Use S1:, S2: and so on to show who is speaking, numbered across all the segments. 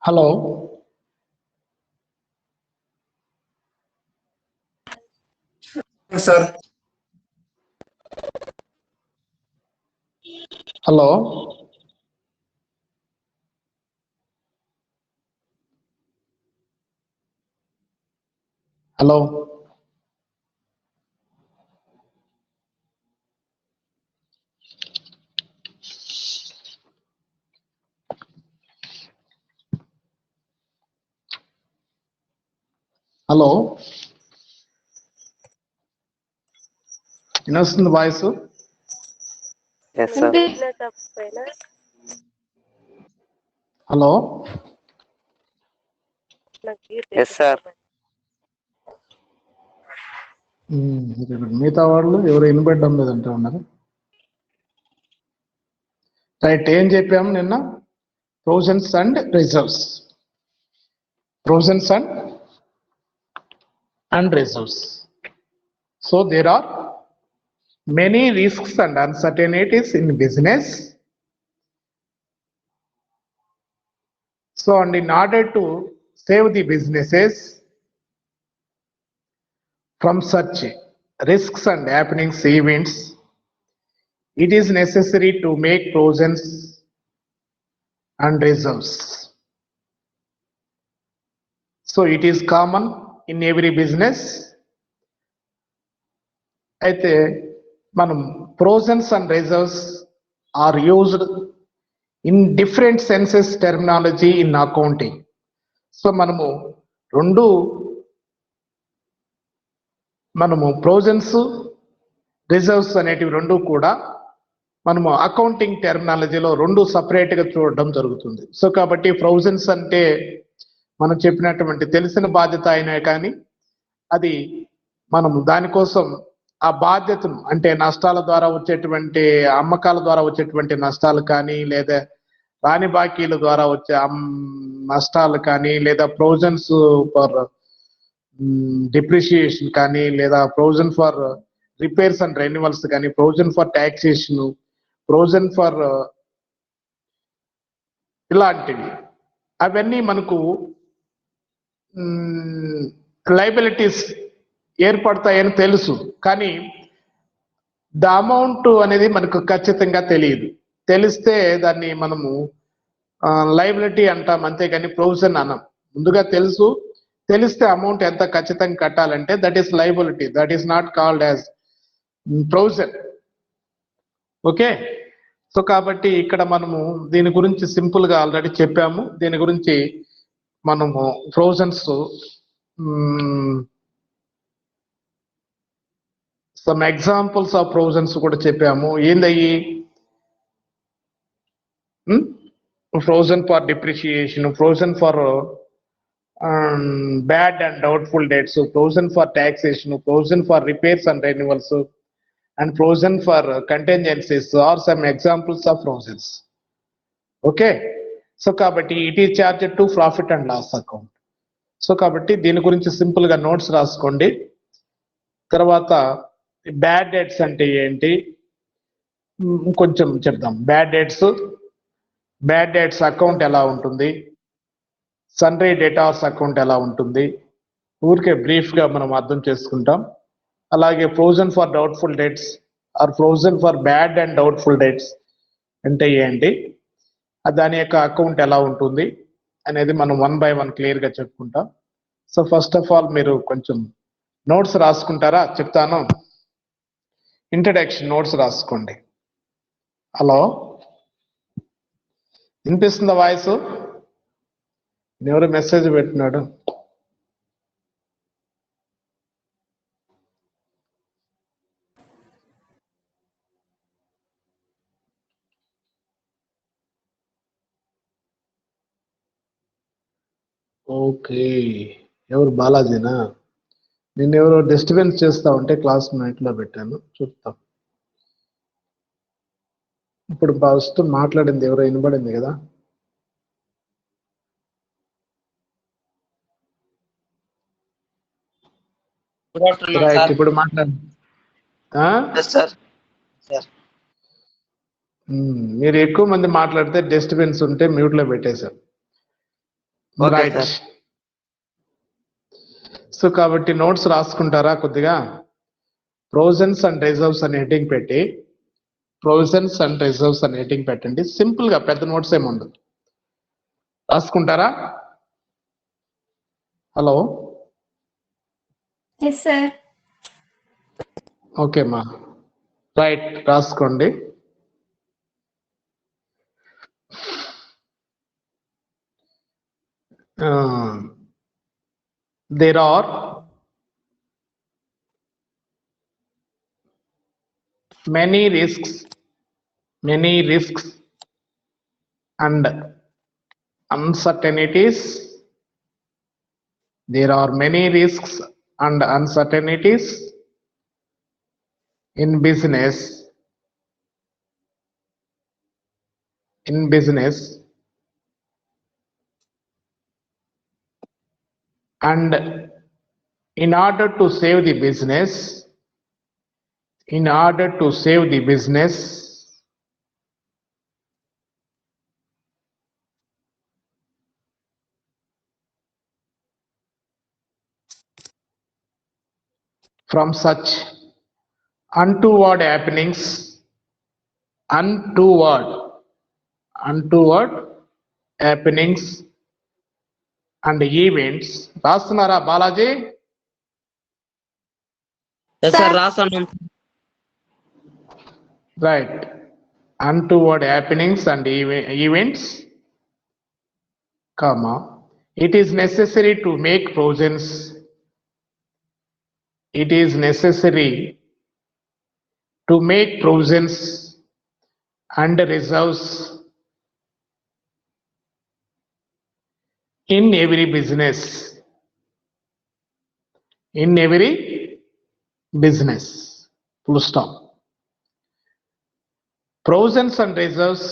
S1: Hello
S2: sir
S1: hello hello hello వినొస్తుంది voice?
S3: Yes, sir.
S1: హలో
S3: Yes, sir.
S1: మిగతా వాళ్ళు ఎవరు వినబడ్డం లేదంటే ఉన్నారు. రైట్, ఏం చెప్పాము నిన్న? Provisions and reserves. Provisions and reserves. So there are many risks and uncertainties in business. So, and in order to save the businesses from such risks and happenings events, it is necessary to make provisions and reserves. So it is common in every business. అయితే మనం provisions and reserves are used in different senses terminology in accounting. So మనము provisions reserves అనేటివి రెండు కూడా మనము accounting టెర్మినాలజీలో రెండు separate గా చూడడం జరుగుతుంది. సో కాబట్టి ప్రొవిజన్స్ అంటే మనం చెప్పినటువంటి తెలిసిన బాధ్యత అయినా కానీ అది మనము దానికోసం ఆ బాధ్యతను అంటే నష్టాల ద్వారా వచ్చేటువంటి అమ్మకాల ద్వారా వచ్చేటువంటి నష్టాలు కానీ లేదా రాని బాకీల ద్వారా వచ్చే నష్టాలు కానీ లేదా ప్రొవిజన్స్ ఫర్ డిప్రిషియేషన్ కానీ లేదా provision for repairs and renewals కానీ provision for taxation provision for ఇలాంటివి అవన్నీ మనకు లయబిలిటీస్ ఏర్పడతాయని తెలుసు, కానీ ద అమౌంట్ అనేది మనకు ఖచ్చితంగా తెలియదు. తెలిస్తే దాన్ని మనము లయబిలిటీ అంటాం, అంతేగాని ప్రొవిజన్ అనం. ముందుగా తెలిస్తే అమౌంట్ ఎంత ఖచ్చితంగా కట్టాలంటే that is liability, that is not called as provision. Okay, so కాబట్టి ఇక్కడ మనము దీని గురించి సింపుల్ గా ఆల్రెడీ చెప్పాము. దీని గురించి మనము provisions some examples of provisions కూడా చెప్పాము. ఏందయ్యి? Provision for depreciation, provision for bad and doubtful debts, provision for taxation, provision for repairs and renewals and provision for contingencies are some examples of provisions. Okay, so kabatti it is charged to profit and loss account. So kabatti దీని గురించి simple గా notes రాసుకోండి. తర్వాత bad debts అంటే ఏంటి కొంచెం చెప్దాం. Bad debts account ఎలా ఉంటుంది, సన్రీ డేటాస్ అకౌంట్ ఎలా ఉంటుంది, ఊరికే బ్రీఫ్ గా మనం అర్థం చేసుకుంటాం. అలాగే provision for doubtful debts or provision for bad and doubtful debts అంటే ఏంటి, దాని యొక్క అకౌంట్ ఎలా ఉంటుంది అనేది మనం 1 by 1 క్లియర్ గా చెప్పుకుంటాం. సో ఫస్ట్ ఆఫ్ ఆల్ మీరు కొంచెం నోట్స్ రాసుకుంటారా? చెప్తాను. ఇంట్రడక్షన్ నోట్స్ రాసుకోండి. హలో, వినిపిస్తుందా వాయిస్? ఎవరు మెసేజ్ పెట్టినాడు? ఓకే, ఎవరు? బాలాజీనా? నేను ఎవరో డిస్టర్బెన్స్ చేస్తా ఉంటే క్లాస్ నైట్లో పెట్టాను, చూద్దాం. ఇప్పుడు ఫస్ట్ మాట్లాడింది ఎవరో వినబడింది కదా? రైట్, ఇప్పుడు మాట్లాడండి. మీరు ఎక్కువ మంది మాట్లాడితే డిస్టర్బెన్స్ ఉంటే మ్యూట్ లో పెట్టేశారు.
S3: Okay
S1: right.
S3: సార్.
S1: సో కాబట్టి నోట్స్ రాసుకుంటారా కొద్దిగా? ప్రొవిజన్స్ అండ్ రిజర్వ్స్ అని హెడ్డింగ్ పెట్టి ప్రొవిజన్స్ అండ్ రిజర్వ్స్ అని హెడ్డింగ్ పెట్టండి. సింపుల్ గా, పెద్ద నోట్స్ ఏముండదు. రాసుకుంటారా? Hello,
S2: yes sir.
S1: ఓకే మా, రైట్, రాసుకోండి. There are many risks and uncertainties. There are many risks and uncertainties in business. And in order to save the business, from such untoward happenings, and events. రాస్తున్నారా Balaji?
S3: Yes sir, రాస్తున్నాం.
S1: Right. Untoward happenings and events, comma, it is necessary to make provisions. It is necessary to make provisions and reserves in every business. Full stop. Provisions and reserves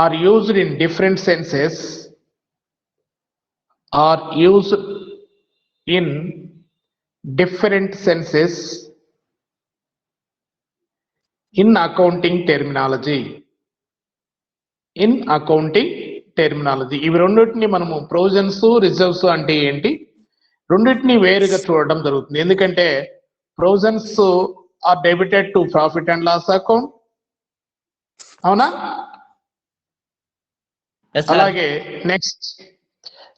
S1: are used in different senses, in accounting terminology. ఇవి రెండింటిని మనము provisions, reserves అంటే ఏంటి, రెండింటిని వేరుగా చూడడం జరుగుతుంది. ఎందుకంటే provisions are debited to profit and loss account, అవునా? అలాగే next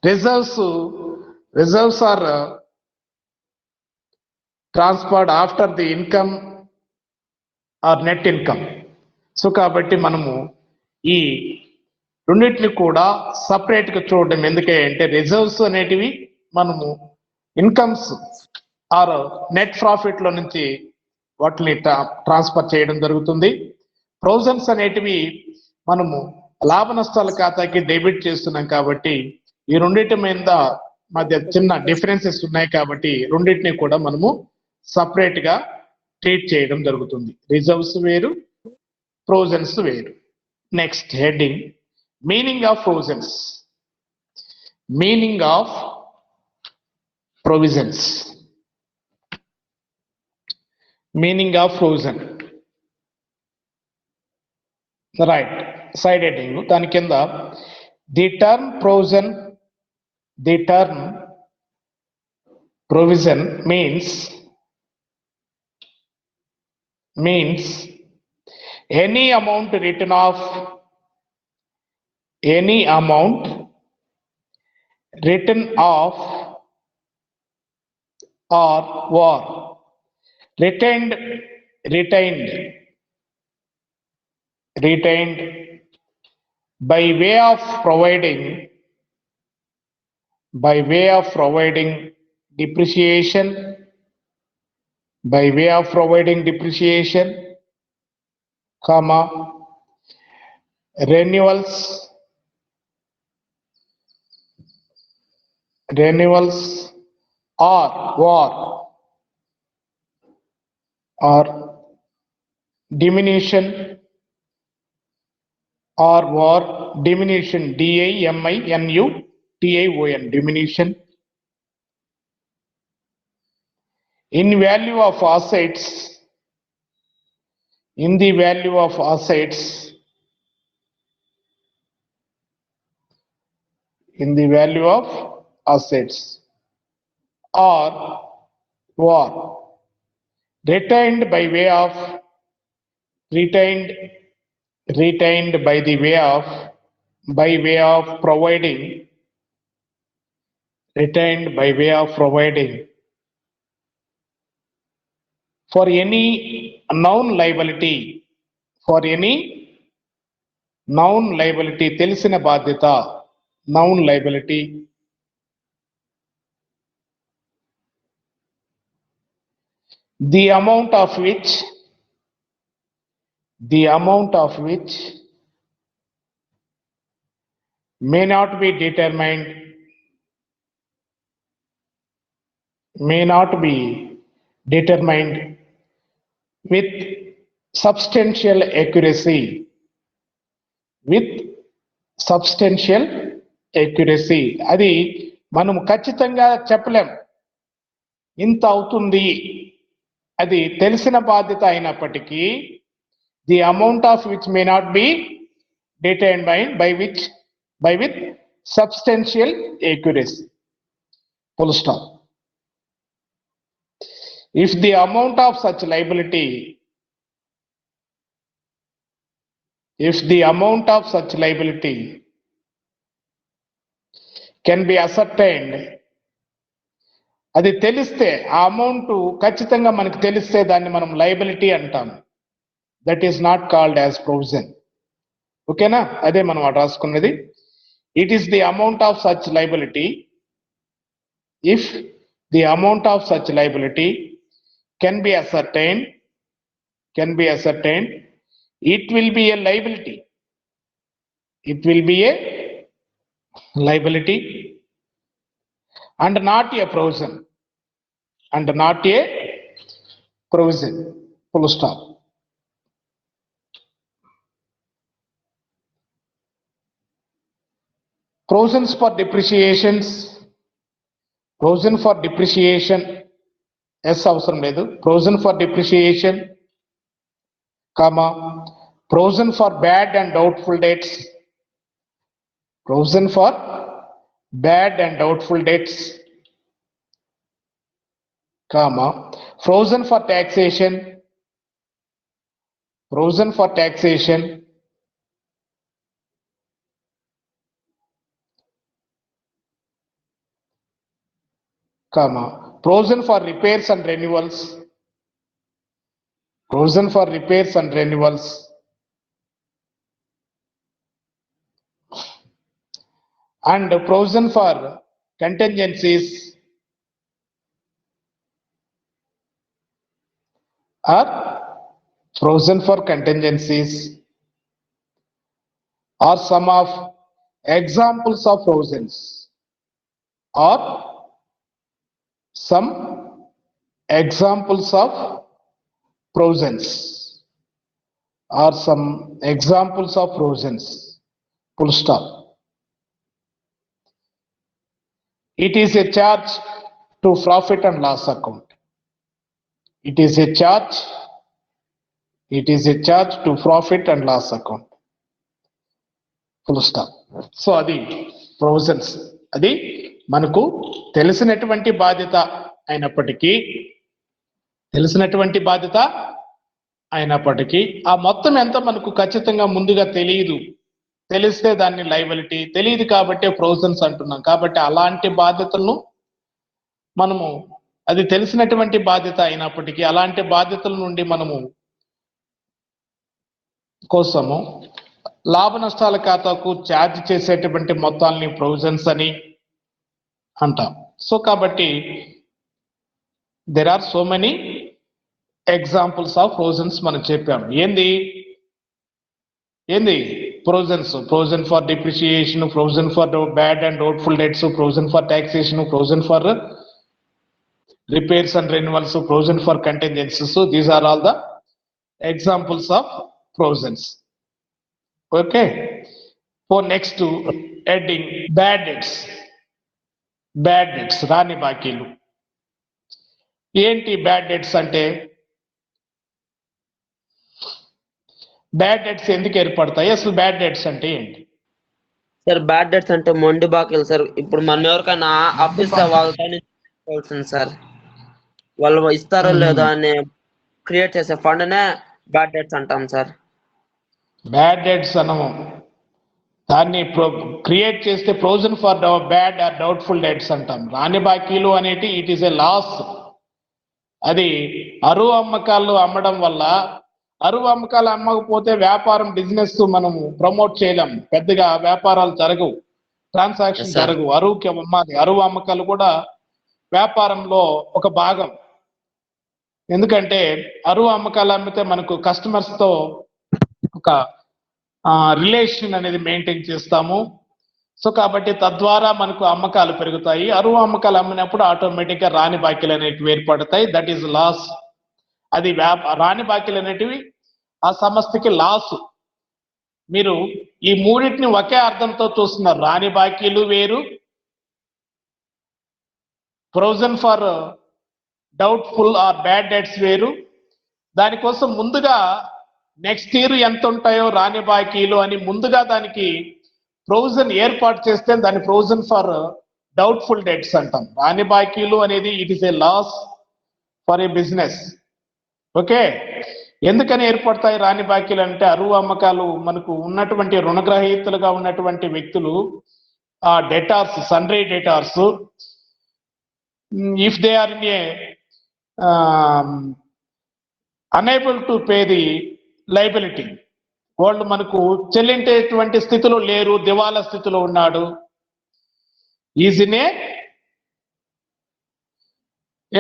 S1: reserves are transferred after the income or net income. So కాబట్టి మనము ఈ రెండింటిని కూడా సపరేట్ గా చూడడం. ఎందుకంటే రిజర్వ్స్ అనేటివి మనము ఇన్కమ్స్ ఆర్ నెట్ ప్రాఫిట్ లో నుంచి వాటిని ట్రాన్స్ఫర్ చేయడం జరుగుతుంది. ప్రొవిజన్స్ అనేటివి మనము లాభ నష్టాల ఖాతాకి డెబిట్ చేస్తున్నాం. కాబట్టి ఈ రెండింటి మీద మధ్య చిన్న డిఫరెన్సెస్ ఉన్నాయి. కాబట్టి రెండింటిని కూడా మనము సపరేట్ గా ట్రీట్ చేయడం జరుగుతుంది. రిజర్వ్స్ వేరు, ప్రొవిజన్స్ వేరు. Next heading, meaning of provisions, meaning of provisions, meaning of provision. Right, side heading దాని కింద the term provision means any amount written off or retained by way of providing depreciation, comma, renewals or diminution, diminution in value of assets in the value of assets, in the value of assets, or retained by way of retained retained by way of providing retained by way of providing for any noun liability, for any noun liability తెలిసిన బాధ్యత noun liability the amount of which may not be determined with substantial accuracy with substantial accuracy అది మనం ఖచ్చితంగా చెప్పలేం ఇంత అవుతుంది అది తెలిసిన బాధ్యత అయినప్పటికీ the amount of which may not be determined by with substantial accuracy full stop. If the amount of such liability can be ascertained, అది తెలిస్తే ఆ అమౌంట్ ఖచ్చితంగా మనకు తెలిస్తే దాన్ని మనం లయబిలిటీ అంటాం. That is not called as provision. ఓకేనా? అదే మనం అటు రాసుకున్నది. It is the amount of such liability. If the amount of such liability can be ascertained, it will be a liability. And not a provision. Full stop. Provisions for depreciation. Yes, అవసరం లేదు. Provision for depreciation, comma, provision for bad and doubtful debts. Comma, provision for taxation. Comma, provision for repairs and renewals. And provision for contingencies are some of examples of provisions, or some examples of provisions, full stop. It is a charge to profit and loss account. To profit and loss account. Full stop. So అది provisions. అది మనకు తెలిసినటువంటి బాధ్యత అయినప్పటికీ ఆ మొత్తం ఎంత మనకు ఖచ్చితంగా ముందుగా తెలిస్తే దాన్ని లయబిలిటీ, తెలియదు కాబట్టి ప్రొవిజన్స్ అంటున్నాం. కాబట్టి అలాంటి బాధ్యతలను మనము, అది తెలిసినటువంటి బాధ్యత అయినప్పటికీ అలాంటి బాధ్యతల నుండి మనము కోసము లాభ నష్టాల ఖాతాకు ఛార్జ్ చేసేటువంటి మొత్తాలని ప్రొవిజన్స్ అని అంటాం. సో కాబట్టి there are so many examples of provisions మనం చెప్పాం. ఏంది provisions? Provision for depreciation, provision for bad and doubtful debts, provision for taxation, provision for repairs and renewals, provision for contingencies. So these are all the examples of provisions. Okay. For next to heading bad debts, రాని బాకీలు. ఏంటి bad debts అంటే? Bad debts ఎందుకు ఏర్పడతాయి, అసలు bad debts అంటే ఏంటి?
S3: Sir bad debts అంటే మొండి బాకీలు సార్. ఇప్పుడు మనం ఎవరికైనా అప్పిస్తే వాళ్ళతోనే తీసుకోవాల్సింది సార్. వాళ్ళు ఇస్తారో లేదో అని క్రియేట్ చేసే ఫండ్ నే బ్యాడ్ డెట్స్ అంటాం సార్.
S1: బ్యాడ్ డెట్స్ అనము, దాన్ని క్రియేట్ చేస్తే provision for bad or doubtful debts అంటాం. రాని బాకీలు అనేటి ఇట్ ఈస్ ఏ లాస్. అది అరువు అమ్మకాలు అమ్మడం వల్ల, అరువు అమ్మకాలు అమ్మకపోతే వ్యాపారం బిజినెస్ మనము ప్రమోట్ చేయలేం, పెద్దగా వ్యాపారాలు జరగవు, ట్రాన్సాక్షన్
S3: Yes, sir.
S1: జరగవు. అరువుకి అమ్మాలి, అరువు అమ్మకాలు కూడా వ్యాపారంలో ఒక భాగం. ఎందుకంటే అరువు అమ్మకాలు అమ్మితే మనకు కస్టమర్స్ తో ఒక రిలేషన్ అనేది మెయింటైన్ చేస్తాము. సో కాబట్టి తద్వారా మనకు అమ్మకాలు పెరుగుతాయి. అరువు అమ్మకాలు అమ్మినప్పుడు ఆటోమేటిక్ గా రాని బాకీలు అనేటివి ఏర్పడతాయి. That is loss. అది రాని బాకీలు అనేటివి ఆ సంస్థకి లాస్. మీరు ఈ మూడింటిని ఒకే అర్థంతో చూస్తున్నారు. రాని బాకీలు వేరు, provision for doubtful or bad debts వేరు. దానికోసం ముందుగా నెక్స్ట్ ఇయర్ ఎంత ఉంటాయో రాని బాకీలు అని ముందుగా దానికి ప్రొవిజన్ ఏర్పాటు చేస్తే దాని ప్రొవిజన్ ఫర్ డౌట్ఫుల్ డెట్స్ అంటాం. రాని బాకీలు అనేది it is a loss for a business. Okay, ఎందుకని ఏర్పడతాయి రాని బాకీలు అంటే, అరువు అమ్మకాలు మనకు ఉన్నటువంటి రుణగ్రహీతలుగా ఉన్నటువంటి వ్యక్తులు, ఆ debtors, sundry debtors, if they are in a unable to pay the liability, వాళ్ళు మనకు చెల్లించేటువంటి స్థితిలో లేరు, దివాలా స్థితిలో ఉన్నాడు, ఈజ్ ఇన్ ఏ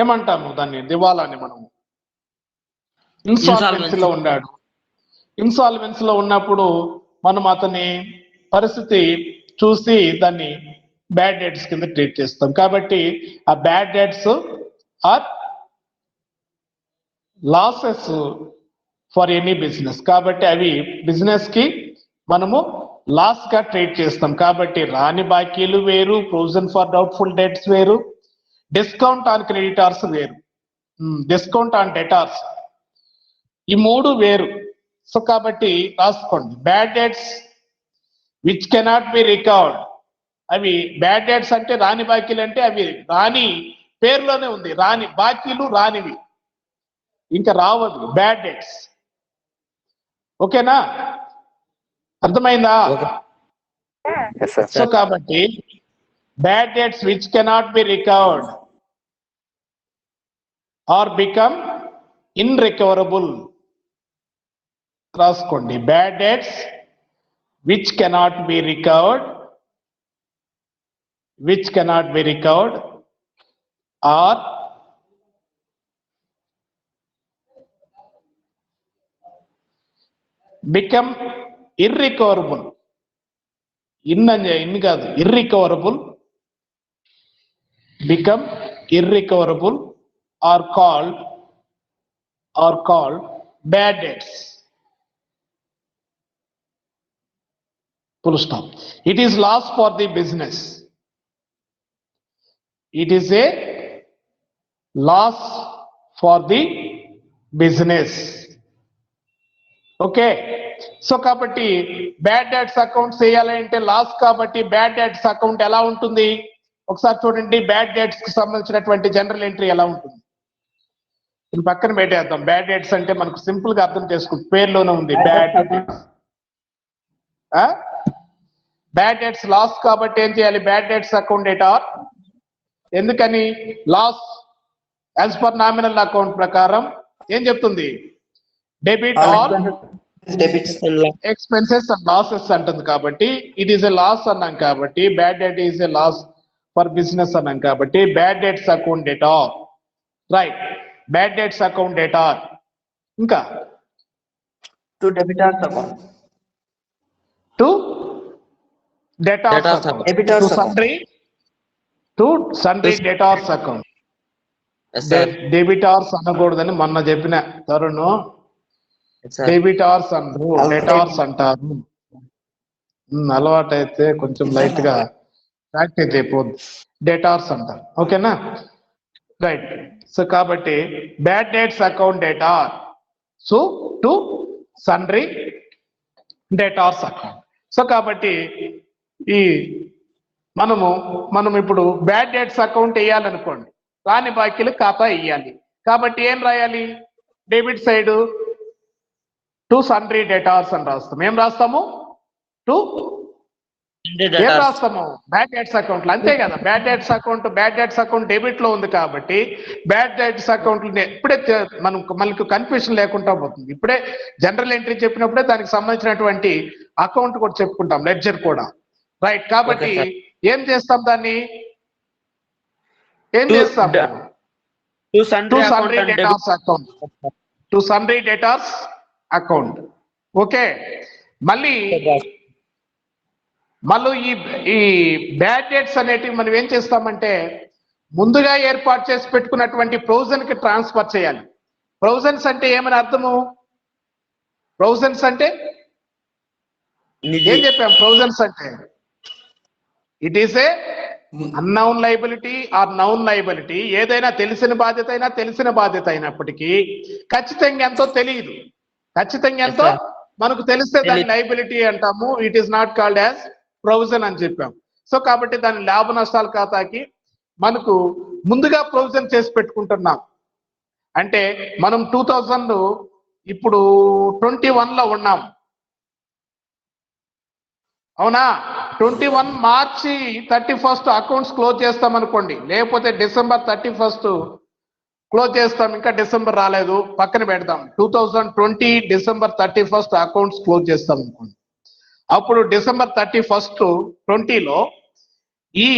S1: ఏమంటాము దాన్ని, దివాలాని మనము ఇన్సాల్వెన్సీలో ఉన్నాడు. ఇన్సాల్వెన్సీలో ఉన్నప్పుడు మనం అతని పరిస్థితి చూసి దాన్ని బ్యాడ్ డెట్స్ కింద ట్రీట్ చేస్తాం. కాబట్టి ఆ bad debts are losses for any business. కాబట్టి అవి బిజినెస్ కి మనము లాస్ గా ట్రీట్ చేస్తాం. కాబట్టి రాని బాకీలు వేరు, ప్రొవిజన్ ఫర్ డౌట్ఫుల్ డెట్స్ వేరు, డిస్కౌంట్ ఆన్ క్రెడిటార్స్ వేరు, డిస్కౌంట్ ఆన్ డెటార్స్, ఈ మూడు వేరు. సో కాబట్టి రాసుకోండి, bad debts which cannot be recovered. అవి బ్యాడ్ డెట్స్ అంటే రాని బాకీలు అంటే అవి రాని పేరులోనే ఉంది, రాని బాకీలు రానివి, ఇంకా రావద్దు బ్యాడ్ డెట్స్. ఓకేనా, అర్థమైందా? సో కాబట్టి bad debts which cannot be recovered or become irrecoverable. రాసుకోండి, bad debts which cannot be recovered, which cannot be recovered or become irrecoverable. ఇన్ని కాదు, irrecoverable, become irrecoverable are called bad debts. Full stop. It is loss for the business. It is a loss for the business. Okay, so కాబట్టి bad debts account చేయాలంటే loss, కాబట్టి bad debts account ఎలా ఉంటుంది ఒకసారి చూడండి. Bad debts కి సంబంధించినటువంటి general entry ఎలా ఉంటుంది ఇది పక్కన పెట్టేద్దాం. బ్యాడ్ డెట్స్ అంటే మనకు సింపుల్ గా అర్థం చేసుకుంటే పేర్లోనే ఉంది బ్యాడ్. బ్యాడ్ డెట్స్ లాస్ కాబట్టి ఏం చేయాలి, బ్యాడ్ డెట్స్ అకౌంట్ డెటార్. ఎందుకని loss as per nominal account ప్రకారం ఏం చెప్తుంది, debit all expenses and losses అంటుంది. కాబట్టి ఇట్ ఈస్ ఎ లాస్ అన్నాం, కాబట్టి bad debt is a loss for business అన్నాం, కాబట్టి bad debts account debtor. Right, bad debts account debtor. ఇంకా
S2: to debitors account,
S1: to debtors account, to sundry, to sundry debtors account. Debitors అనకూడదని మొన్న చెప్పిన Tarun, debtors అంటారు, debtors అంటారు. అలవాటు అయితే కొంచెం లైట్ గా ప్రాక్టీస్ అయిపోద్ది, డెటార్స్ అంటారు. ఓకేనా, రైట్. సో కాబట్టి bad debts account debtor, so to sundry debtors account. So కాబట్టి ఈ మనం ఇప్పుడు బ్యాడ్ డెట్స్ అకౌంట్ వేయాలనుకోండి, రాని బాకీలు ఖాతా వేయాలి. కాబట్టి ఏం రాయాలి? Debit side to sundry debtors అని రాస్తాం. ఏం రాస్తాము? టు ఏం రాస్తాము? Bad debts account. అంతే కదా, బ్యాడ్ డెట్స్ అకౌంట్ డెబిట్ లో ఉంది కాబట్టి బ్యాడ్ డెట్స్ అకౌంట్ ఇప్పుడే మనకు కన్ఫ్యూషన్ లేకుండా పోతుంది. ఇప్పుడే జనరల్ ఎంట్రీ చెప్పినప్పుడే దానికి సంబంధించినటువంటి అకౌంట్ కూడా చెప్పుకుంటాం, లెడ్జర్ కూడా. రైట్. కాబట్టి ఏం చేస్తాం దాన్ని? ఏం చేస్తాము? To sundry debtors account. To sundry debtors account. Okay. మళ్ళీ ఈ బ్యాడ్ డెట్స్ అనేటివి మనం ఏం చేస్తామంటే ముందుగా ఏర్పాటు చేసి పెట్టుకున్నటువంటి ప్రొవిజన్ కి ట్రాన్స్ఫర్ చేయాలి. ప్రొవిజన్స్ అంటే ఏమని అర్థము? ప్రొవిజన్స్ అంటే ఏం చెప్పాం? ప్రొవిజన్స్ అంటే it is a unknown liability or known liability. ఏదైనా తెలిసిన బాధ్యత అయినప్పటికీ ఖచ్చితంగా ఎంతో తెలియదు. ఖచ్చితంగా ఎంతో మనకు తెలిస్తే దాన్ని లయబిలిటీ అంటాము. It is not called as provision అని చెప్పాం. సో కాబట్టి దాని లాభ నష్టాల ఖాతాకి మనకు ముందుగా ప్రొవిజన్ చేసి పెట్టుకుంటున్నాం. అంటే మనం 2000 ఇప్పుడు 21 లో ఉన్నాం, అవునా? 21 మార్చి 31 అకౌంట్స్ క్లోజ్ చేస్తాం అనుకోండి, లేకపోతే డిసెంబర్ 31 క్లోజ్ చేస్తాం. ఇంకా డిసెంబర్ రాలేదు, పక్కన పెడతాం. 2020 డిసెంబర్ 31 అకౌంట్స్ క్లోజ్ చేస్తాం అనుకోండి. అప్పుడు డిసెంబర్ 31 20లో ఈ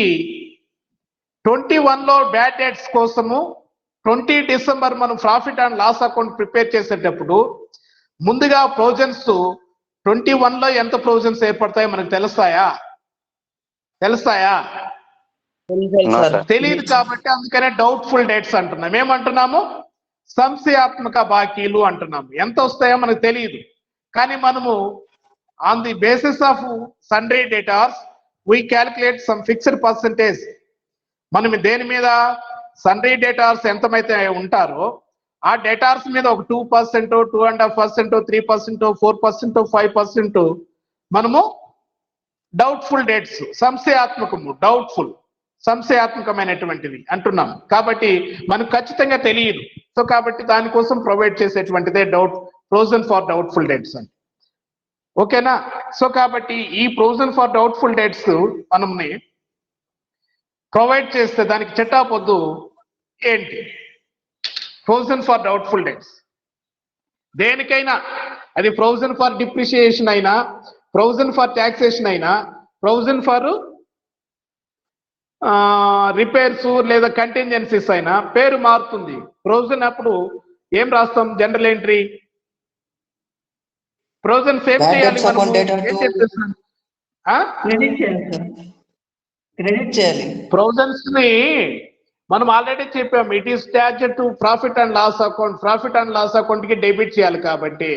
S1: 21 లో బ్యాడ్ డెట్స్ కోసము 20 డిసెంబర్ మనం profit and loss account prepare చేసేటప్పుడు ముందుగా ప్రొవిజన్స్ 21 లో ఎంత ప్రొవిజన్స్ ఏర్పడతాయో మనకు తెలుస్తాయా? తెలియదు. కాబట్టి అందుకనే డౌట్ఫుల్ డెట్స్ అంటున్నాం. ఏమంటున్నాము? సంశయాత్మక బాకీలు అంటున్నాము. ఎంత వస్తాయో మనకు తెలియదు. కానీ మనము on the basis of sundry debtors we calculate some fixed percentage. మనం దేని మీద? సన్రీ డేటార్స్ ఎంతమైతే ఉంటారో ఆ డేటార్స్ మీద ఒక 2%, 2.5%, 3%, 4%, 5% మనము డౌట్ఫుల్ డేట్స్, సంశయాత్మకమైనటువంటివి అంటున్నాం. కాబట్టి మనకు ఖచ్చితంగా తెలియదు. సో కాబట్టి దానికోసం ప్రొవైడ్ చేసేటువంటిదే ప్రొవిజన్ ఫర్ డౌట్ఫుల్ డేట్స్ అని. ఓకేనా? సో కాబట్టి ఈ ప్రొవిజన్ ఫర్ డౌట్ఫుల్ డేట్స్ మనల్ని ప్రొవైడ్ చేస్తే దానికి చెట్టాపొద్దు ఏంటి? ప్రొవిజన్ ఫర్ డౌట్ఫుల్ డేట్స్ దేనికైనా, అది ప్రొవిజన్ ఫర్ డిప్రిసియేషన్ అయినా, ప్రొవిజన్ ఫర్ ట్యాక్సేషన్ అయినా, ప్రొవిజన్ ఫర్ రిపేర్స్ లేదా కంటింజెన్సీస్ అయినా పేరు మారుతుంది. ప్రొవిజన్ అప్పుడు ఏం రాస్తాం? జనరల్ ఎంట్రీ ప్రొవిజన్ సేవ్ చేయాలి.
S2: క్రెడిట్ చేయాలి.
S1: ప్రొవిజన్స్ ని మనం ఆల్రెడీ చెప్పాం. It is taxed to profit and loss account కి డెబిట్ చేయాలి. కాబట్టి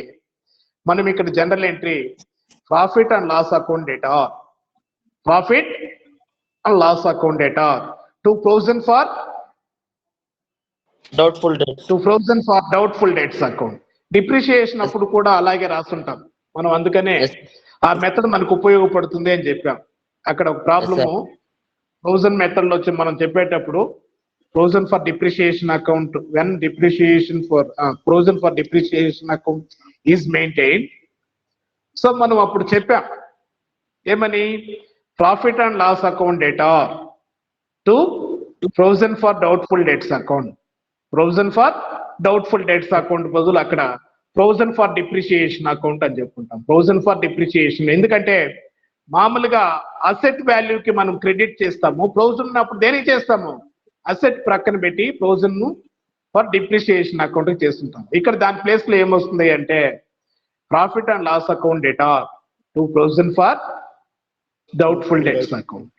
S1: మనం ఇక్కడ journal entry profit and loss account debtor to provision for doubtful debts account. Depreciation అప్పుడు కూడా అలాగే రాస్తుంటాం మనం. అందుకనే ఆ మెథడ్ మనకు ఉపయోగపడుతుంది అని చెప్పాం. అక్కడ ఒక ప్రాబ్లము ప్రొవిజన్ మెథడ్ లో వచ్చి మనం చెప్పేటప్పుడు provision for depreciation account when provision for depreciation account is maintain. So మనం అప్పుడు చెప్పాం ఏమని? Profit and loss account debtor to provision for doubtful debts account. Provision for doubtful debts account బదులు అక్కడ ప్రొవిజన్ ఫర్ డిప్రిషియేషన్ అకౌంట్ అని చెప్పుకుంటాం. Provision for depreciation ఎందుకంటే మామూలుగా అసెట్ వాల్యూకి మనం క్రెడిట్ చేస్తాము. ప్రొవిజన్ ఉన్నప్పుడు దేనికి చేస్తాము? అసెట్ ప్రక్కన పెట్టి ప్రొవిజన్ ఫర్ డిప్రిషియేషన్ అకౌంట్ చేస్తుంటాం. ఇక్కడ దాని ప్లేస్ లో ఏమొస్తుంది అంటే profit and loss account debtor to provision for doubtful debts account.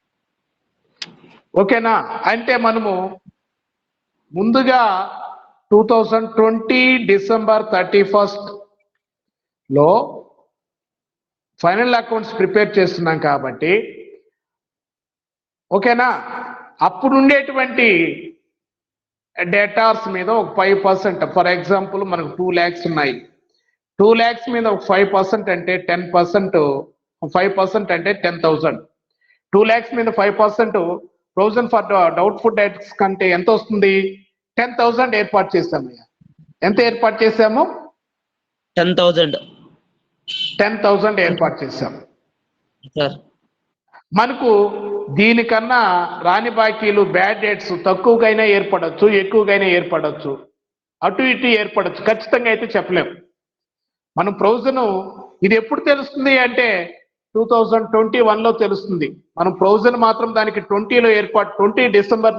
S1: ఓకేనా? అంటే మనము ముందుగా 2020 డిసెంబర్ 31 లో ఫైనల్ అకౌంట్స్ ప్రిపేర్ చేస్తున్నాం కాబట్టి, ఓకేనా, అప్పుడు ఉండేటువంటి డేటార్స్ మీద ఒక 5%, ఫర్ ఎగ్జాంపుల్ మనకు 2 lakhs ఉన్నాయి. 2 lakhs మీద 5% అంటే 10%, 5% అంటే 10,000. 2 lakhs మీద 5% ప్రొవిజన్ ఫర్ డౌట్ఫుల్ డెట్స్ కంటే ఎంత వస్తుంది? 10,000 ఏర్పాటు చేశాము. ఎంత ఏర్పాటు చేశాము?
S3: 10,000
S1: 10,000 ఏర్పాటు చేశాము.
S3: సార్.
S1: మనకు దీనికన్నా రాని బాకీలు బ్యాడ్ డేట్స్ తక్కువగైనా ఏర్పడచ్చు, ఎక్కువగైనా ఏర్పడచ్చు, అటు ఇటు ఏర్పడచ్చు. ఖచ్చితంగా అయితే చెప్పలేము. మనం ప్రొవిజన్ ఇది ఎప్పుడు తెలుస్తుంది అంటే 2021లో తెలుస్తుంది. మనం ప్రొవిజన్ మాత్రం దానికి 20లో ఏర్పాటు 20 డిసెంబర్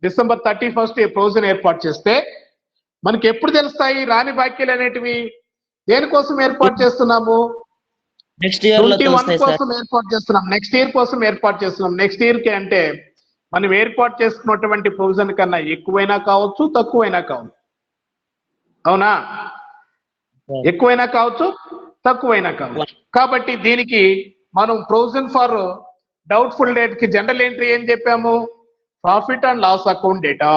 S1: 31 ప్రొవిజన్ ఏర్పాటు చేస్తే మనకి ఎప్పుడు తెలుస్తాయి రాని బాకీలు అనేటివి? దేనికోసం ఏర్పాటు చేస్తున్నాము?
S3: నెక్స్ట్ ఇయర్ లో
S1: 21
S3: తెలుస్తాయి సార్.
S1: కోసం ఏర్పాటు చేస్తున్నాం. నెక్స్ట్ ఇయర్ కోసం ఏర్పాటు చేస్తున్నాం. నెక్స్ట్ ఇయర్ కి అంటే మనం ఏర్పాటు చేసుకున్నటువంటి ప్రొవిజన్ కన్నా ఎక్కువైనా కావచ్చు, తక్కువైనా కావచ్చు. అవునా? ఎక్కువైనా కావచ్చు, తక్కువైనా కావచ్చు. కాబట్టి దీనికి మనం ప్రొవిజన్ ఫర్ డౌట్ఫుల్ డేట్ కి జనరల్ ఎంట్రీ ఏం చెప్పాము? Profit and loss account debtor.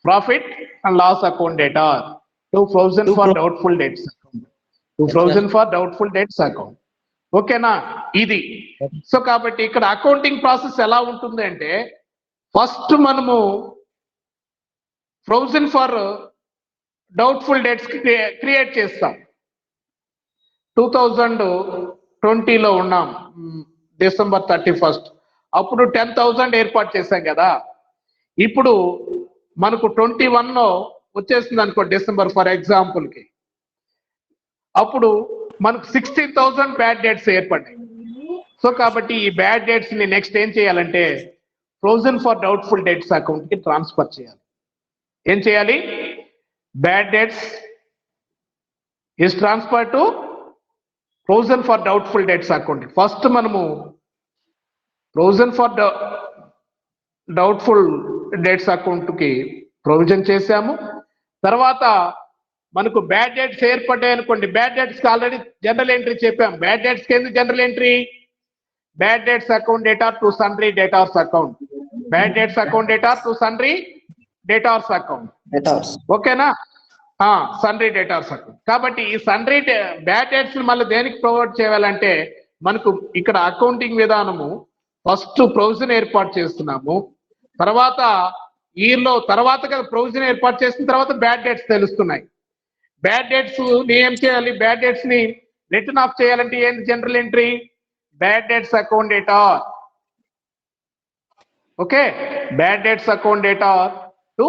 S1: Profit and loss account debtor to provision for doubtful debts account. To provision for doubtful debts account. ఓకేనా? ఇది. సో కాబట్టి ఇక్కడ అకౌంటింగ్ ప్రాసెస్ ఎలా ఉంటుంది అంటే ఫస్ట్ మనము provision for doubtful dates create చేస్తాం. 2020లో ఉన్నాం, డిసెంబర్ 31. అప్పుడు 10,000 ఏర్పాటు చేశాం కదా. ఇప్పుడు మనకు 21లో వచ్చేసింది అనుకో డిసెంబర్ ఫర్ ఎగ్జాంపుల్ కి. అప్పుడు మనకు 16,000 బ్యాడ్ డేట్స్ ఏర్పడ్డాయి. సో కాబట్టి ఈ బ్యాడ్ డేట్స్ ని నెక్స్ట్ ఏం చేయాలంటే provision for doubtful debts account కి ట్రాన్స్ఫర్ చేయాలి. ఏం చేయాలి? Bad debts is transfer to provision for doubtful debts account. First మనము provision for doubtful debts account కి ప్రొవిజన్ చేశాము. తర్వాత మనకు బ్యాడ్ డేట్స్ ఏర్పడ్డాయి అనుకోండి. బ్యాడ్ డేట్స్ కి ఆల్రెడీ జనరల్ ఎంట్రీ చెప్పాం. బ్యాడ్ డేట్స్ కి ఎందుకు general entry? Bad debts account debtor to sundry debtors account. Bad debts account debtor to sundry debtors account. ఓకేనా? సన్రీ డేటార్స్ అకౌంట్. కాబట్టి ఈ సన్రీ బ్యాడ్ డేట్స్ మళ్ళీ దేనికి ప్రొవైడ్ చేయాలంటే మనకు ఇక్కడ అకౌంటింగ్ విధానము ఫస్ట్ ప్రొవిజన్ ఏర్పాటు చేస్తున్నాము. తర్వాత ఇయర్ లో తర్వాత కదా ప్రొవిజన్ ఏర్పాటు చేసిన తర్వాత బ్యాడ్ డేట్స్ తెలుస్తున్నాయి. బ్యాడ్ డేట్స్ ని ఏం చేయాలి? బ్యాడ్ డేట్స్ ని రిటర్న్ ఆఫ్ చేయాలంటే ఏంటి general entry? Bad debts account data. Okay, bad debts account debtor to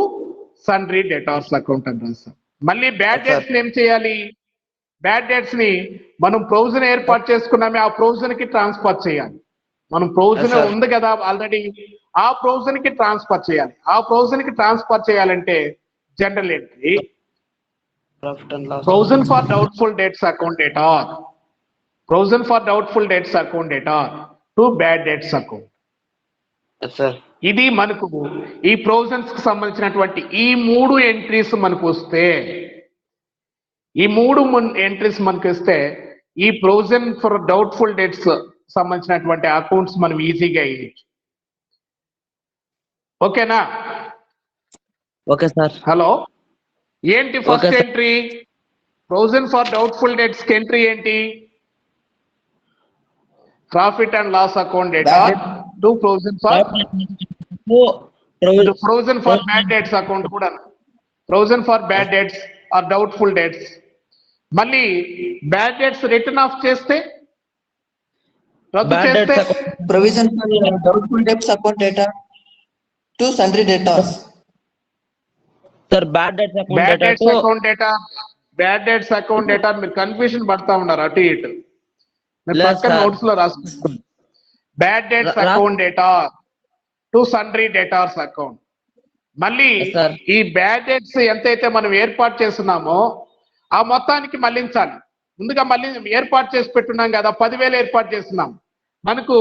S1: sundry debtors account అని రాస్తాం. మళ్ళీ బ్యాడ్ డేట్స్ ని ఏం చేయాలి? బ్యాడ్ డేట్స్ ని మనం ప్రొవిజన్ ఏర్పాటు చేసుకున్నామే ఆ ప్రొవిజన్ కి ట్రాన్స్ఫర్ చేయాలి. మనం ప్రొవిజన్ ఉంది కదా ఆల్రెడీ, ఆ ప్రొవిజన్ కి ట్రాన్స్ఫర్ చేయాలి. ఆ ప్రొవిజన్ కి ట్రాన్స్ఫర్ చేయాలంటే general entry provision for doubtful debts account data. Provision for doubtful debts account debtor to bad debts account. ఇది మనకు ఈ ప్రొవిజన్స్ కి సంబంధించినటువంటి ఈ 3 ఎంట్రీస్ మనకు వస్తే, ఈ 3 ఎంట్రీస్ మనకు వస్తే ఈ ప్రొవిజన్ ఫర్ డౌట్ఫుల్ డేట్స్ సంబంధించినటువంటి అకౌంట్స్ మనం ఈజీగా వేయచ్చు. ఓకేనా?
S3: Okay sir.
S1: హలో, ఏంటి first entry? Provision for doubtful debts కి ఎంట్రీ ఏంటి? Profit and loss account debtor to provision for bad debts account కూడా. Provision for bad debts or doubtful debts. మళ్ళీ బ్యాడ్ డేట్స్ రిటర్న్ ఆఫ్ చేస్తే, రద్దు చేస్తే
S2: provision for doubtful debts account debtor to sundry debtors.
S3: Sir bad debts
S1: account debtor, bad debts account data మీరు confusion పడతా ఉన్నారు అటు ఇటు. పక్కన నోట్స్ లో రాసుకుంటాం. Bad debts account debtor to sundry debtors account. మళ్ళీ ఈ బ్యాడ్ డేట్స్ ఎంతైతే మనం ఏర్పాటు చేస్తున్నామో ఆ మొత్తానికి మళ్ళించాలి. ముందుగా మళ్ళీ ఏర్పాటు చేసి పెట్టున్నాం కదా, 10,000 ఏర్పాటు చేస్తున్నాం. మనకు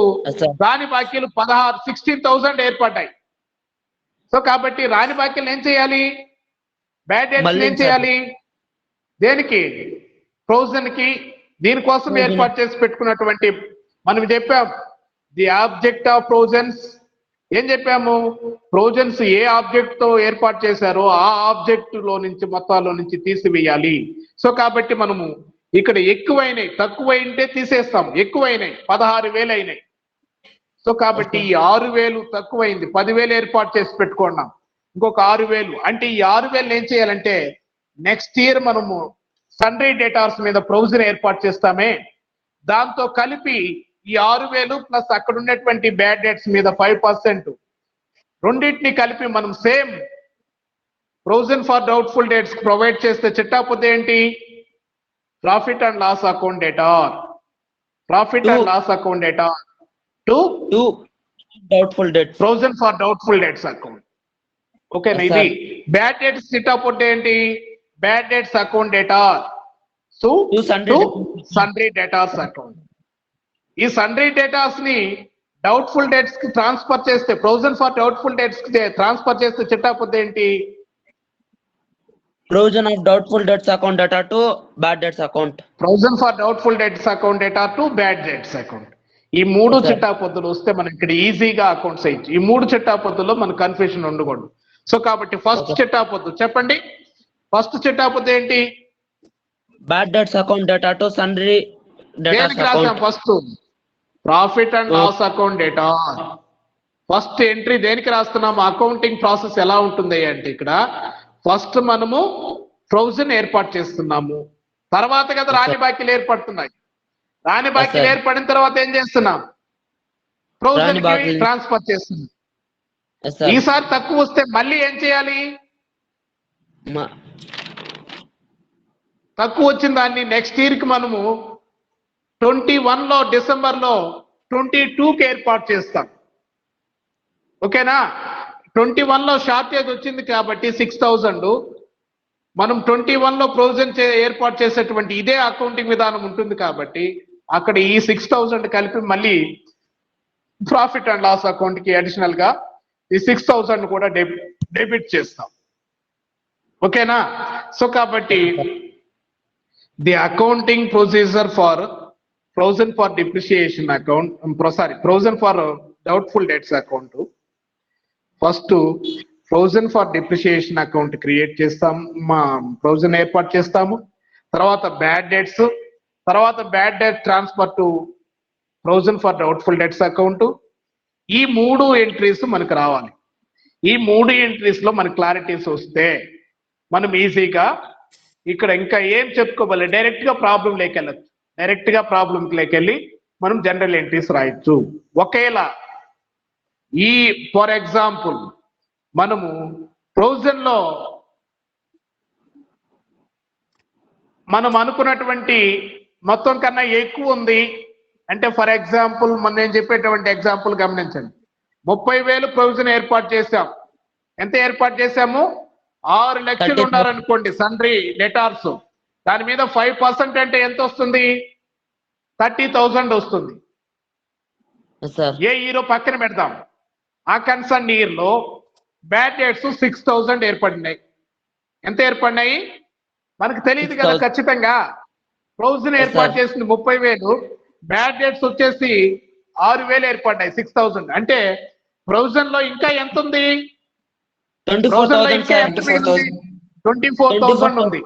S1: రాని బాకీలు 16,000 ఏర్పడ్డాయి. సో కాబట్టి రాని బాకీలు ఏం చేయాలి? బ్యాడ్ డేట్స్ ఏం చేయాలి? దేనికి? ప్రొవిజన్ కి. దీనికోసం ఏర్పాటు చేసి పెట్టుకున్నటువంటి మనం చెప్పాం ది ఆబ్జెక్ట్ ఆఫ్ ప్రొవిజన్స్ ఏం చెప్పాము? ప్రొవిజన్స్ ఏ ఆబ్జెక్ట్ తో ఏర్పాటు చేశారో ఆ ఆబ్జెక్ట్ లో నుంచి మొత్తాల్లో నుంచి తీసివేయాలి. సో కాబట్టి మనము ఇక్కడ ఎక్కువైనాయి, తక్కువైంటే తీసేస్తాం. ఎక్కువైనాయి 16,000 అయినాయి. సో కాబట్టి ఈ 6,000 తక్కువైంది, 10,000 ఏర్పాటు చేసి పెట్టుకున్నాం. ఇంకొక 6,000 అంటే ఈ 6,000 ఏం చేయాలంటే నెక్స్ట్ ఇయర్ మనము సన్రీ డేటార్స్ మీద ప్రొవిజన్ ఏర్పాటు చేస్తామే, దాంతో కలిపి ఈ 6,000 ప్లస్ అక్కడ ఉన్నటువంటి బ్యాడ్ డెట్స్ మీద 5% రెండింటిని కలిపి మనం same provision for doubtful debts provide చేస్తే చిట్టాపోతే ఏంటి? Profit and loss account debtor, profit and loss account debtor to
S3: doubtful debts,
S1: provision for doubtful debts account. ఓకేనా? ఇది బ్యాడ్ డేట్స్ చిట్టాపోతే ఏంటి? Bad debts account debtor to sundry debtors account. ఈ sundry debtors ని doubtful debts కి transfer చేస్తే, provision for doubtful debts కి transfer చేస్తే చిట్టాపోతే ఏంటి?
S3: Provision of doubtful debts account debtor to bad debts account.
S1: Provision for doubtful debts account debtor to bad debts account. ఈ మూడు చిట్టాపొద్దులు వస్తే మనం ఇక్కడ ఈజీగా అకౌంట్స్ వేయచ్చు. ఈ మూడు చిట్టాపొద్దుల్లో మనకు కన్ఫ్యూజన్ ఉండకూడదు. సో కాబట్టి ఫస్ట్ చిట్టాపొద్దు చెప్పండి. ఫస్ట్ చిట్టాపొద్దు ఏంటి?
S3: Bad debts account debtor to sundry debtors account.
S1: First profit and loss account debtor. First entry దేనికి రాస్తున్నాము? అకౌంటింగ్ ప్రాసెస్ ఎలా ఉంటుంది అంటే ఇక్కడ ఫస్ట్ మనము ప్రొవిజన్ ఏర్పాటు చేస్తున్నాము, తర్వాత కదా రాని బాకీలు ఏర్పడుతున్నాయి. రాని బాకీలు ఏర్పడిన తర్వాత ఏం చేస్తున్నాం? ప్రొవిజన్ కి ట్రాన్స్ఫర్ చేస్తున్నాం. ఈసారి తక్కువ వస్తే మళ్ళీ ఏం చేయాలి? తక్కువ వచ్చిన దాన్ని నెక్స్ట్ ఇయర్ కి మనము 21 లో డిసెంబర్ లో 22కి ఏర్పాటు చేస్తాం. ఓకేనా? 21 లో షార్టేజ్ వచ్చింది కాబట్టి 6,000 మనం 21 లో ప్రొవిజన్ ఏర్పాటు చేసేటువంటి ఇదే అకౌంటింగ్ విధానం ఉంటుంది కాబట్టి అక్కడ ఈ 6,000 కలిపి మళ్ళీ ప్రాఫిట్ అండ్ లాస్ అకౌంట్ కి అడిషనల్ గా ఈ 6,000 కూడా డెబిట్ చేస్తాం. ఓకేనా? సో కాబట్టి the accounting procedure for provision for depreciation account, provision for doubtful debts account. First provision for depreciation account create చేస్తాం, ప్రొవిజన్ ఏర్పాటు చేస్తాము. తర్వాత బ్యాడ్ డెట్స్, తర్వాత bad debt transfer to provision for doubtful debts account. ఈ 3 entries మనకు రావాలి. ఈ 3 entries లో మనకు క్లారిటీస్ వస్తే మనం ఈజీగా ఇక్కడ ఇంకా ఏం చెప్పుకోవాలి, డైరెక్ట్ గా ప్రాబ్లం లేకెళ్ళచ్చు. డైరెక్ట్ గా ప్రాబ్లం లేకెళ్ళి మనం జనరల్ ఎంట్రీస్ రాయొచ్చు. ఒకేలా ఈ ఫర్ ఎగ్జాంపుల్ మనము ప్రొవిజన్ లో మనం అనుకున్నటువంటి మొత్తం కన్నా ఎక్కువ ఉంది అంటే, ఫర్ ఎగ్జాంపుల్ మనం నేను చెప్పేటువంటి ఎగ్జాంపుల్ గమనించండి. 30,000 ప్రొవిజన్ ఏర్పాటు చేశాం. ఎంత ఏర్పాటు చేశాము? 6 లక్షలు ఉన్నారనుకోండి సన్రీ డెటార్స్. దాని మీద 5% అంటే ఎంత వస్తుంది? 30,000 వస్తుంది. ఏ ఇయర్ పక్కన పెడదాం. ఆ కన్సర్న్ ఇయర్ లో బ్యాడ్ డేట్స్ 6,000 ఏర్పడినాయి. ఎంత ఏర్పడినాయి మనకు తెలియదు కదా ఖచ్చితంగా. ప్రొవిజన్ ఏర్పాటు చేసింది 30,000, బ్యాడ్ డేట్స్ వచ్చేసి 6,000 ఏర్పడ్డాయి. 6,000 అంటే ప్రొవిజన్ లో ఇంకా ఎంత ఉంది? 24,000 ఉంది.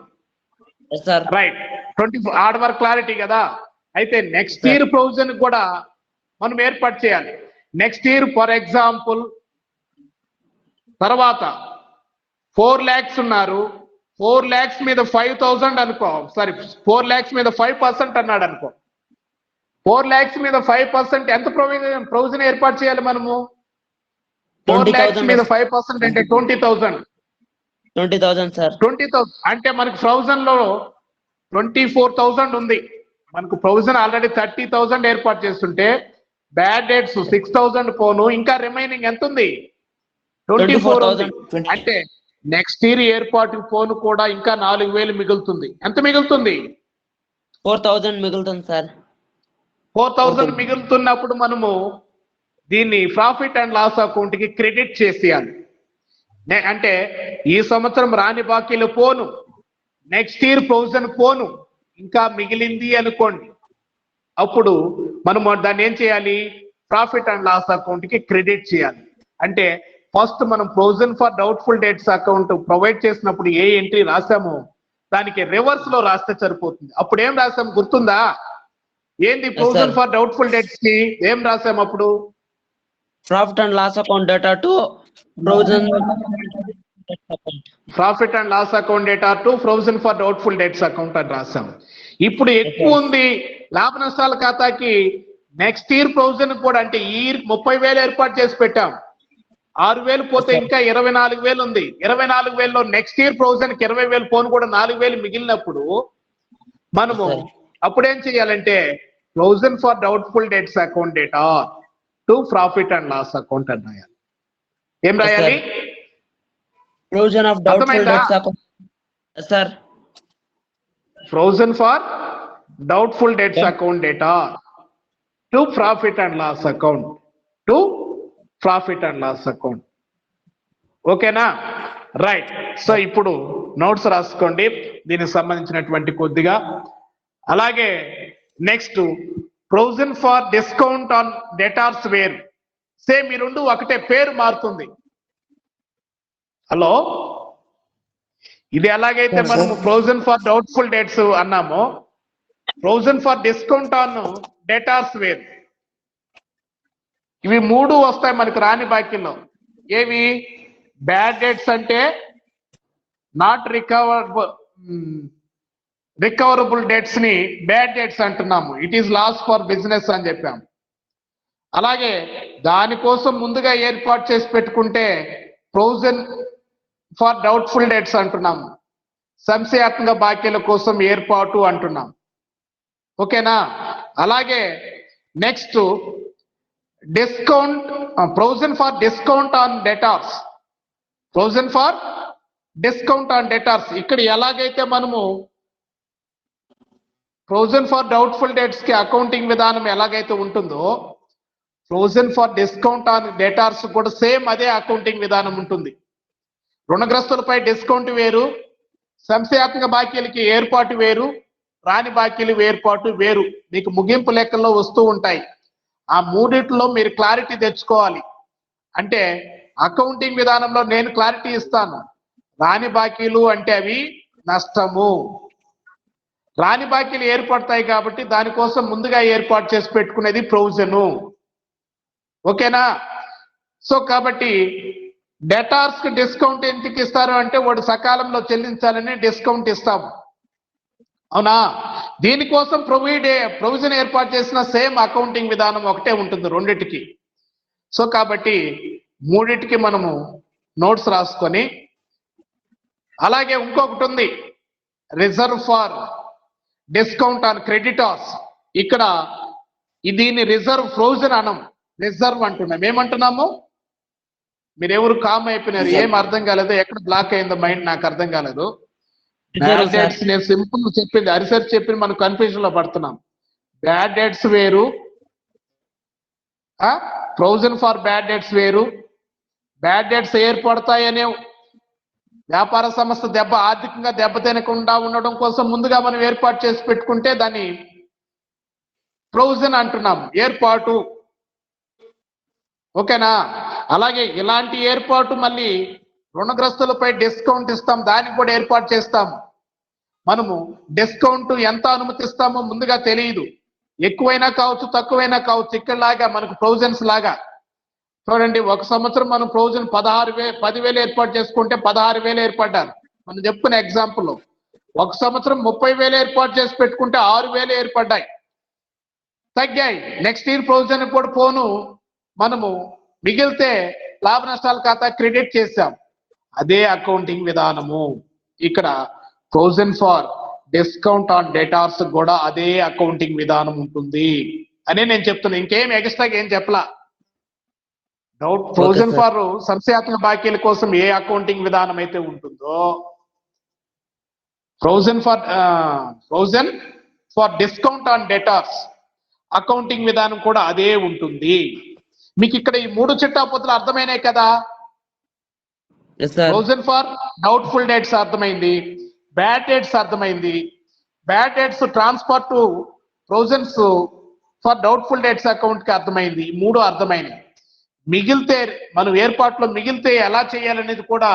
S1: రైట్, 24 ఆర్డ్ వరకు క్లారిటీ కదా. అయితే నెక్స్ట్ ఇయర్ ప్రొవిజన్ కూడా మనం ఏర్పాటు చేయాలి. నెక్స్ట్ ఇయర్ ఫర్ ఎగ్జాంపుల్ తర్వాత 4 lakhs ఉన్నారు. 4 lakhs మీద 5,000 అనుకో, సారీ 4 lakhs మీద 5% అన్నాడు అనుకో. 4 lakhs మీద 5% ఎంత ప్రొవిజన్ ఏర్పాటు చేయాలి మనము? 4 lakhs మీద 5% అంటే 20,000
S3: సార్.
S1: 20,000 అంటే మనకు ప్రొవిజన్ లో 24,000 ఉంది. మనకు ప్రొవిజన్ ఆల్రెడీ 30,000 ఏర్పాటు చేస్తుంటే బ్యాడ్ డేట్స్ 6,000 పోను, ఇంకా రిమైనింగ్ ఎంత ఉంది? 24,000. అంటే నెక్స్ట్ ఇయర్ ఏర్పాటు పోను కూడా ఇంకా 4,000 మిగులుతుంది. ఎంత మిగులుతుంది?
S3: 4,000 మిగులుతుంది సార్.
S1: 4,000 మిగులుతున్నప్పుడు మనము దీన్ని ప్రాఫిట్ అండ్ లాస్ అకౌంట్ కి క్రెడిట్ చేసేయాలి. అంటే ఈ సంవత్సరం రాని బాకీలు పోను, నెక్స్ట్ ఇయర్ ప్రొవిజన్ పోను, ఇంకా మిగిలింది అనుకోండి. అప్పుడు మనము దాన్ని ఏం చేయాలి? ప్రాఫిట్ అండ్ లాస్ అకౌంట్ కి క్రెడిట్ చేయాలి. అంటే ఫస్ట్ మనం provision for doubtful debts account provide చేసినప్పుడు ఏ ఎంట్రీ రాసామో దానికి రివర్స్ లో రాస్తే సరిపోతుంది. అప్పుడు ఏం రాసాం గుర్తుందా? ఏంది ప్రొవిజన్ ఫర్ డౌట్ఫుల్ డేట్స్ కి ఏం రాసాం అప్పుడు?
S3: Profit and loss account debtor to provision
S1: profit and loss account debtor to provision for doubtful debts account అని రాసాం. ఇప్పుడు ఎక్కువ ఉంది లాభ నష్టాల ఖాతాకి నెక్స్ట్ ఇయర్ ప్రొవిజన్ కూడా, అంటే ఈ 30,000 ఏర్పాటు చేసి పెట్టాం. 6,000 పోతే ఇంకా 24,000 ఉంది. 24,000లో నెక్స్ట్ ఇయర్ ప్రొవిజన్ కి 20,000 పోను కూడా 4,000 మిగిలినప్పుడు మనము అప్పుడేం చేయాలంటే provision for doubtful debts account debtor to profit and loss account అని రాయాలి. ఏం రాయాలి?
S3: Provision of doubtful debts account. Sir
S1: provision for doubtful debts account debtor to profit and loss account, to profit and loss account. ఓకేనా? Right. So ఇప్పుడు notes రాసుకోండి దీనికి సంబంధించినటువంటి కొద్దిగా. అలాగే next provision for discount on debtors where. Same ఈ రెండు ఒకటే, పేరు మారుతుంది. హలో, ఇది ఎలాగైతే మనము ప్రొవిజన్ ఫర్ డౌట్ఫుల్ డేట్స్ అన్నామో, provision for discount on debtors where, ఇవి మూడు వస్తాయి మనకు రాని బాకీలో. ఏవి? బ్యాడ్ డేట్స్ అంటే నాట్ రికవరబుల్ డేట్స్ ని బ్యాడ్ డేట్స్ అంటున్నాము. It is loss for business అని చెప్పాము. అలాగే దానికోసం ముందుగా ఏర్పాటు చేసి పెట్టుకుంటే ప్రొవిజన్ ఫర్ డౌట్ఫుల్ డేట్స్ అంటున్నాము. సంశయాత్మక బాకీల కోసం ఏర్పాటు అంటున్నాం. ఓకేనా? అలాగే next discount, provision for discount on డేటార్స్, provision for discount on డేటార్స్. ఇక్కడ ఎలాగైతే మనము ప్రొవిజన్ ఫర్ డౌట్ఫుల్ డేట్స్ కి అకౌంటింగ్ విధానం ఎలాగైతే ఉంటుందో, ప్రొవిజన్ ఫర్ డిస్కౌంట్ ఆన్ డేటార్స్ కూడా సేమ్ అదే అకౌంటింగ్ విధానం ఉంటుంది. రుణగ్రస్తులపై డిస్కౌంట్ వేరు, సంశయాత్మక బాకీలకి ఏర్పాటు వేరు, రాని బాకీలు ఏర్పాటు వేరు. మీకు ముగింపు లెక్కల్లో వస్తూ ఉంటాయి. ఆ మూడిట్లో మీరు క్లారిటీ తెచ్చుకోవాలి. అంటే అకౌంటింగ్ విధానంలో నేను క్లారిటీ ఇస్తాను. రాని బాకీలు అంటే అవి నష్టము. రాని బాకీలు ఏర్పడతాయి కాబట్టి దానికోసం ముందుగా ఏర్పాటు చేసి పెట్టుకునేది ప్రొవిజను. ఓకేనా? సో కాబట్టి డేటార్స్ కి డిస్కౌంట్ ఎందుకు ఇస్తారు అంటే వాడు సకాలంలో చెల్లించాలని డిస్కౌంట్ ఇస్తాము. అవునా? దీనికోసం ప్రొవిజన్ ఏర్పాటు చేసిన సేమ్ అకౌంటింగ్ విధానం ఒకటే ఉంటుంది రెండిటికి. సో కాబట్టి మూడిటికి మనము నోట్స్ రాసుకొని, అలాగే ఇంకొకటి ఉంది reserve for discount on creditors. ఇక్కడ దీన్ని రిజర్వ్ ప్రొవిజన్ అనం, రిజర్వ్ అంటున్నాం. ఏమంటున్నాము? మీరెవరు కామ్ అయిపోయినారు, ఏం అర్థం కాలేదు, ఎక్కడ బ్లాక్ అయిందో మైండ్ నాకు అర్థం కాలేదు. బ్యాడ్ డేట్స్ నేను సింపుల్ చెప్పింది, రీసెర్చ్ చెప్పింది, మనం కన్ఫ్యూజన్ లో పడుతున్నాం. బ్యాడ్ డేట్స్ వేరు, ప్రొవిజన్ ఫర్ బ్యాడ్ డేట్స్ వేరు. బ్యాడ్ డేట్స్ ఏర్పడతాయనే వ్యాపార సంస్థ ఆర్థికంగా దెబ్బతినకుండా ఉండడం కోసం ముందుగా మనం ఏర్పాటు చేసి పెట్టుకుంటే దాన్ని ప్రొవిజన్ అంటున్నాం, ఏర్పాటు. ఓకేనా? అలాగే ఇలాంటి ఏర్పాటు మళ్ళీ రుణగ్రస్తులపై డిస్కౌంట్ ఇస్తాం, దానికి కూడా ఏర్పాటు చేస్తాం. మనము డిస్కౌంట్ ఎంత అనుమతిస్తామో ముందుగా తెలియదు. ఎక్కువైనా కావచ్చు, తక్కువైనా కావచ్చు. ఇక్కడ లాగా మనకు ప్రొవిజన్స్ లాగా చూడండి, ఒక సంవత్సరం మనం ప్రొవిజన్ 10,000 ఏర్పాటు చేసుకుంటే 16,000 ఏర్పడ్డారు. మనం చెప్పుకునే ఎగ్జాంపుల్. ఒక సంవత్సరం 30,000 ఏర్పాటు చేసి పెట్టుకుంటే 6,000 ఏర్పడ్డాయి, తగ్గాయి. నెక్స్ట్ ఇయర్ ప్రొవిజన్ కూడా పోను మనము మిగిలితే లాభ నష్టాల ఖాతా క్రెడిట్ చేశాం. అదే అకౌంటింగ్ విధానము. ఇక్కడ ప్రొవిజన్ ఫర్ డిస్కౌంట్ ఆన్ డేటార్స్ కూడా అదే అకౌంటింగ్ విధానం ఉంటుంది అనే నేను చెప్తున్నా. ఇంకేం ఎక్స్ట్రాగా ఏం చెప్పలా. ప్రొవిజన్ ఫర్ సంశయాత్మక బాకీల కోసం ఏ అకౌంటింగ్ విధానం అయితే ఉంటుందో, provision for discount on డేటార్స్ accounting విధానం కూడా అదే ఉంటుంది. మీకు ఇక్కడ ఈ మూడు చిట్టాపత్తులు అర్థమైనాయి కదా? ప్రొవిజన్ ఫర్ డౌట్ఫుల్ డేట్స్ అర్థమైంది, బ్యాడ్ డేట్స్ అర్థమైంది, bad dates transfer to provisions for doubtful debts account కి అర్థమైంది. ఈ మూడు అర్థమైనవి. మిగిలితే మనం ఏర్పాట్లో మిగిలితే ఎలా చేయాలనేది కూడా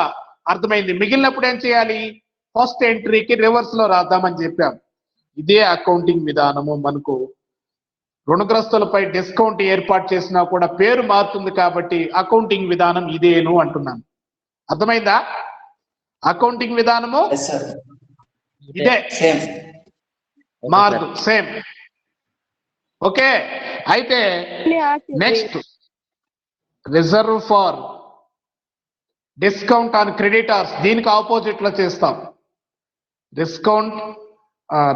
S1: అర్థమైంది. మిగిలినప్పుడు ఏం చేయాలి? ఫస్ట్ ఎంట్రీకి రివర్స్ లో రాద్దామని చెప్పాం. ఇదే అకౌంటింగ్ విధానము. మనకు రుణగ్రస్తులపై డిస్కౌంట్ ఏర్పాటు చేసినా కూడా పేరు మారుతుంది కాబట్టి అకౌంటింగ్ విధానం ఇదేను అంటున్నాను. అర్థమైందా? అకౌంటింగ్ విధానము
S2: Yes, sir.
S1: ఇదే,
S2: Same.
S1: మార్దు సేమ్. ఓకే, అయితే next reserve for discount on creditors, దీనికి ఆపోజిట్ లో చేస్తాం.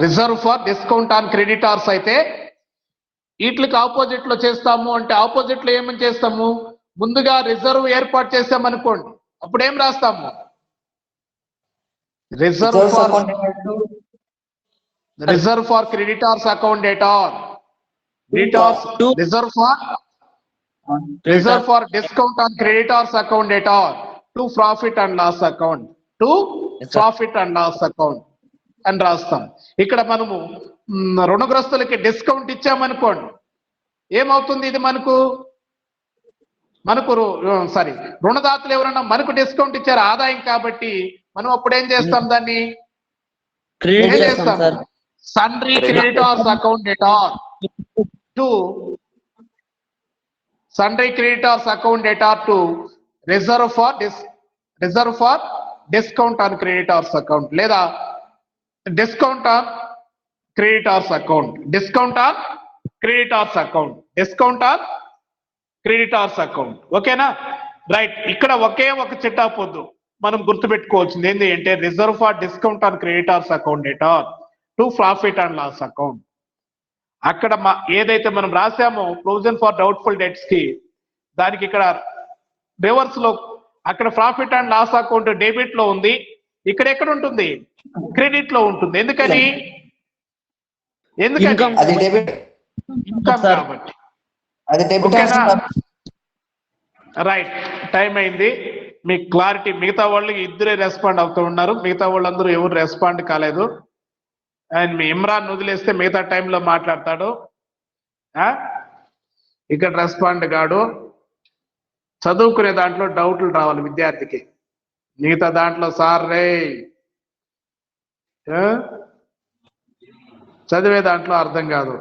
S1: Reserve for discount on creditors అయితే వీటికి ఆపోజిట్ లో చేస్తాము. అంటే ఆపోజిట్ లో ఏమని చేస్తాము? ముందుగా రిజర్వ్ ఏర్పాటు చేసామనుకోండి, అప్పుడు ఏం రాస్తాము? Reserve
S2: Reserves
S1: for
S2: account data to
S1: reserve for creditors account debtor, reserve for discount on creditors account debtor to profit and loss account, అని రాస్తాం. ఇక్కడ మనము రుణగ్రస్తులకి డిస్కౌంట్ ఇచ్చామనుకోండి, ఏమవుతుంది? ఇది మనకు రుణదాతలు ఎవరన్నా మనకు డిస్కౌంట్ ఇచ్చారు ఆదాయం కాబట్టి మనం అప్పుడు ఏం చేస్తాం? దాన్ని ఏం చేస్తాం? Sundry creditors account debtor to reserve for discount on creditors account, లేదా డిస్కౌంట్ ఆన్ క్రెడిటార్స్ అకౌంట్. ఓకేనా? రైట్. ఇక్కడ ఒకే ఒక చిట్టా పొద్దు మనం గుర్తుపెట్టుకోవాల్సింది ఏంటి అంటే reserve for discount on creditors account debtor to profit and loss account. అక్కడ ఏదైతే మనం రాసామో ప్రొవిజన్ ఫర్ డౌట్ఫుల్ డెట్స్ కి, దానికి ఇక్కడ రివర్స్ లో అక్కడ profit and loss account debit లో ఉంది, ఇక్కడ ఎక్కడ ఉంటుంది? క్రెడిట్ లో ఉంటుంది. ఎందుకని?
S2: అది డెబిట్.
S1: ఇన్కమ్ కాబట్టి.
S2: అది డెబిట్.
S1: ఓకేనా? రైట్. టైం అయింది. మీకు క్లారిటీ. మిగతా వాళ్ళకి ఇద్దరే రెస్పాండ్ అవుతూ ఉన్నారు, మిగతా వాళ్ళందరూ ఎవరు రెస్పాండ్ కాలేదు. అండ్ మీ ఇమ్రాన్ వదిలేస్తే మిగతా టైంలో మాట్లాడతాడు. ఇక్కడ రెస్పాండ్ కాడు. చదువుకునే దాంట్లో డౌట్లు రావాలి విద్యార్థికి, మిగతా దాంట్లో సార్ రే చదివే దాంట్లో అర్థం కాదు.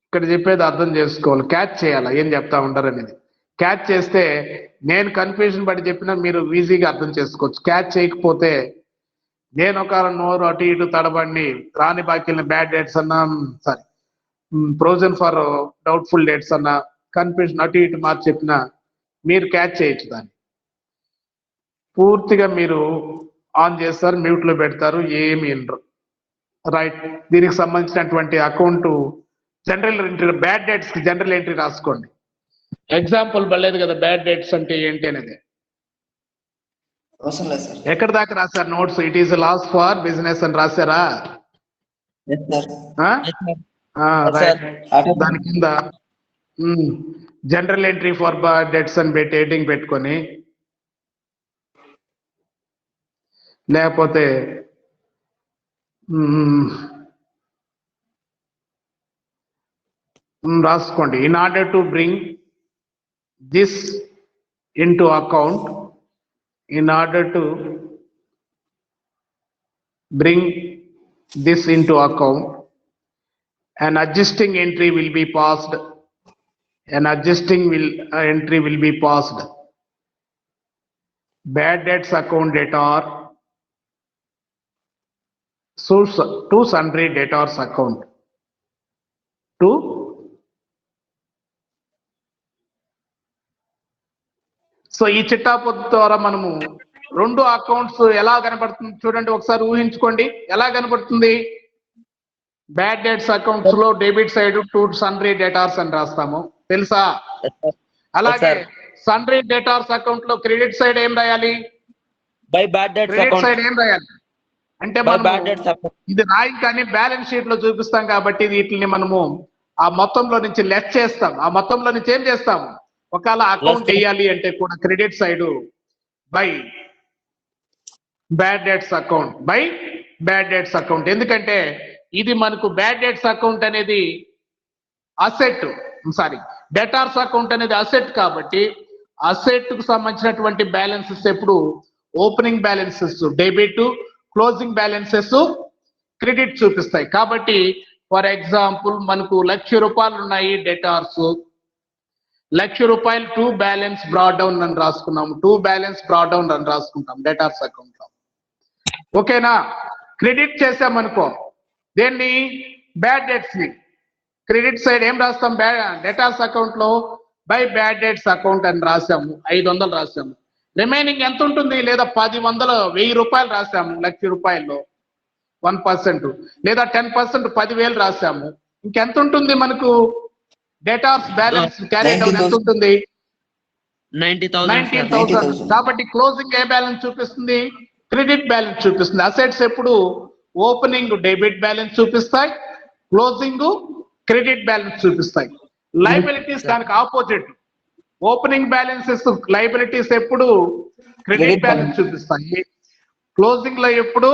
S1: ఇక్కడ చెప్పేది అర్థం చేసుకోవాలి, క్యాచ్ చేయాలి ఏం చెప్తా ఉంటారు అనేది. క్యాచ్ చేస్తే నేను కన్ఫ్యూజన్ పడి చెప్పినా మీరు ఈజీగా అర్థం చేసుకోవచ్చు. క్యాచ్ చేయకపోతే నేను ఒక నోరు అటు ఇటు తడబండి రాని బాకీలని బ్యాడ్ డేట్స్ అన్నా, sorry provision for doubtful dates అన్నా, కన్ఫ్యూజన్ అటు ఇటు మార్చి చెప్పినా మీరు క్యాచ్ చేయొచ్చు. దాన్ని పూర్తిగా మీరు ఆన్ చేస్తారు, మ్యూట్ లో పెడతారు, ఏమి వినరు. రైట్. దీనికి సంబంధించినటువంటి account general entry, bad debts కి జనరల్ ఎంట్రీ రాసుకోండి. ఎగ్జాంపుల్ పడలేదు కదా బ్యాడ్ డేట్స్ అంటే ఏంటి అనేది.
S2: అవసరం లేదు సార్.
S1: ఎక్కడ దాకా రాశారు notes? It is loss for business అని రాశారా?
S2: Yes, sir.
S1: రైట్. దాని కింద journal entry for bad debts అని పెట్టి హెడ్డింగ్ పెట్టుకొని, లేకపోతే రాసుకోండి. In order to bring this into account, in order to bring this into account, an adjusting entry will be passed. Entry will be passed. Bad debts account debtor to sundry debtors account. So ఈ చిట్టా పొద్దు ద్వారా మనము రెండు accounts ఎలా కనబడుతుంది చూడండి, ఒకసారి ఊహించుకోండి. ఎలా కనబడుతుంది? బ్యాడ్ డెట్స్ అకౌంట్స్ లో డెబిట్ సైడ్ టు సన్రీ డేటార్స్ అని రాస్తాము, తెలుసా? అలాగే సన్రీ డేటార్స్ అకౌంట్ లో క్రెడిట్ సైడ్ ఏం రాయాలి? క్రెడిట్ సైడ్ ఏం రాయాలి అంటే మనం ఇది రాయి కానీ బ్యాలెన్స్ షీట్ లో చూపిస్తాం కాబట్టి వీటిని మనము ఆ మొత్తంలో నుంచి లెస్ చేస్తాం. ఆ మొత్తంలో నుంచి ఏం చేస్తాము? ఒకవేళ అకౌంట్ వేయాలి అంటే కూడా credit side by bad debts account. ఎందుకంటే ఇది మనకు బ్యాడ్ డెట్స్ అకౌంట్ అనేది అసెట్, డెటార్స్ అకౌంట్ అనేది అసెట్ కాబట్టి అసెట్ కు సంబంధించినటువంటి బ్యాలెన్సెస్ ఎప్పుడు opening balances debit, closing balances credit చూపిస్తాయి. కాబట్టి ఫర్ ఎగ్జాంపుల్ మనకు ₹1,00,000 ఉన్నాయి debtors, ₹1,00,000 to balance brought down అని రాసుకున్నాము, టు బ్యాలెన్స్ బ్రాడ్ డౌన్ అని రాసుకుంటాం డెటార్స్ అకౌంట్ లో. ఓకేనా? క్రెడిట్ చేసామనుకో దేన్ని, బ్యాడ్ డెట్స్ ని. క్రెడిట్ సైడ్ ఏం రాస్తాం, డెటార్స్ అకౌంట్ లో బై బ్యాడ్ డెట్స్ అకౌంట్ అని రాసాము, 500 రాసాము. రిమైనింగ్ ఎంత ఉంటుంది, లేదా 10, 100, ₹1,000 రాసాము ₹1,00,000 1%, లేదా 10% 10,000 రాసాము. ఇంకెంత ఉంటుంది మనకు డెటార్స్ బ్యాలెన్స్ క్యారీ డౌన్ ఎంత ఉంటుంది,
S3: 90,000.
S1: కాబట్టి క్లోజింగ్ ఏ బ్యాలెన్స్ చూపిస్తుంది, క్రెడిట్ బ్యాలెన్స్ చూపిస్తుంది. అసెట్స్ ఎప్పుడు ఓపెనింగ్ డెబిట్ బ్యాలెన్స్ చూపిస్తాయి, క్లోజింగ్ క్రెడిట్ బ్యాలెన్స్ చూపిస్తాయి. లైబిలిటీస్ దానికి ఆపోజిట్, ఓపెనింగ్ బ్యాలెన్సెస్ లైబిలిటీస్ ఎప్పుడు క్రెడిట్ బ్యాలెన్స్ చూపిస్తాయి, క్లోజింగ్ లో ఎప్పుడు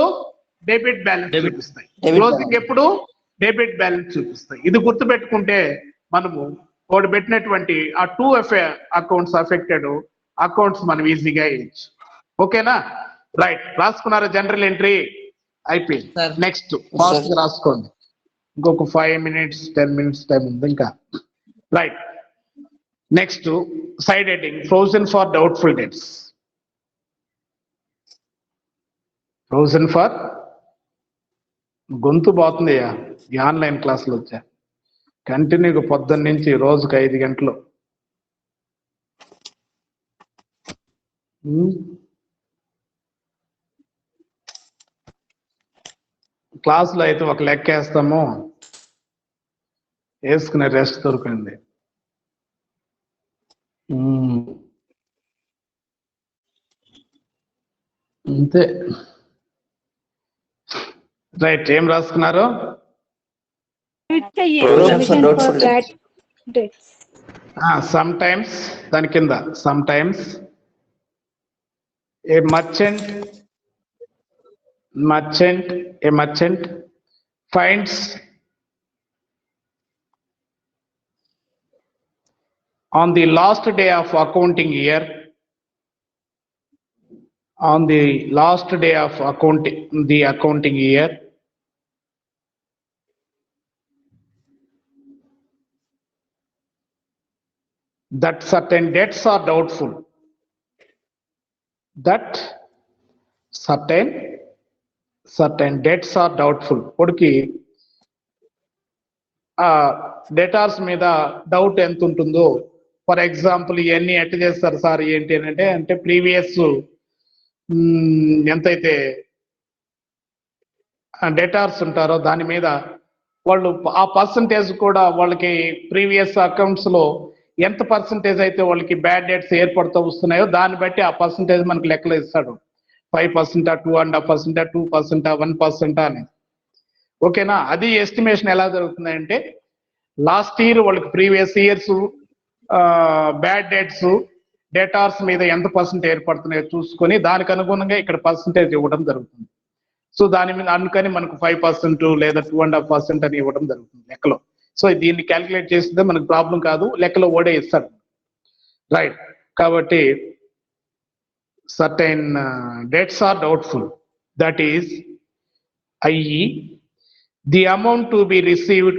S1: డెబిట్ బ్యాలెన్స్ చూపిస్తాయి, క్లోజింగ్ ఎప్పుడు డెబిట్ బ్యాలెన్స్ చూపిస్తాయి. ఇది గుర్తుపెట్టుకుంటే మనము ఒకటి పెట్టినటువంటి ఆ 2 అకౌంట్స్ అఫెక్టెడ్ అకౌంట్స్ మనం ఈజీగా వేయచ్చు. ఓకేనా? రైట్, రాసుకున్నారా? జనరల్ ఎంట్రీ అయిపోయింది. నెక్స్ట్ ఫాస్ట్ గా రాసుకోండి, ఇంకొక 5 minutes 10 minutes టైం ఉంది ఇంకా. Right, next side heading provision for doubtful debts. Provision for, గొంతు పోతుందయ్యా ఈ ఆన్లైన్ క్లాసులు వచ్చా, కంటిన్యూగా పొద్దున్న నుంచి రోజుకు 5 గంటలు. క్లాసులో అయితే ఒక లెక్క వేస్తాము, వేసుకునే రెస్ట్ దొరికింది. అంతే. రైట్, ఏం రాసుకున్నారు? సమ్ టైమ్స్, దాని కింద some times A merchant finds on the last day of accounting year, on the last day of accounting year, that certain debts are doubtful, that certain debts are doubtful. కొడుకి debtors మీద doubt ఎంత ఉంటుందో, for example ఇవన్నీ ఎట్లా చేస్తారు sir ఏంటి అని అంటే ప్రీవియస్ ఎంతైతే డెటార్స్ ఉంటారో దాని మీద వాళ్ళు ఆ పర్సంటేజ్ కూడా వాళ్ళకి ప్రీవియస్ అకౌంట్స్ లో ఎంత పర్సంటేజ్ అయితే వాళ్ళకి బ్యాడ్ డెట్స్ ఏర్పడుతూ వస్తున్నాయో దాన్ని బట్టి ఆ పర్సంటేజ్ మనకు లెక్కలు ఇస్తాడు. 5%, 2.5%, 2%, 1% అని. ఓకేనా? అది ఎస్టిమేషన్ ఎలా జరుగుతుంది అంటే లాస్ట్ ఇయర్ వాళ్ళకి previous years bad debts debtors మీద ఎంత పర్సెంట్ ఏర్పడుతున్నాయో చూసుకొని దానికి అనుగుణంగా ఇక్కడ పర్సంటేజ్ ఇవ్వడం జరుగుతుంది. సో దాని మీద అందుకని మనకు 5% లేదా 2.5% అని ఇవ్వడం జరుగుతుంది లెక్కలో. సో దీన్ని క్యాలిక్యులేట్ చేస్తే మనకు ప్రాబ్లం కాదు, లెక్కలో ఓడే ఇస్తాడు. రైట్, కాబట్టి certain debts are doubtful, that is i.e. the amount to be received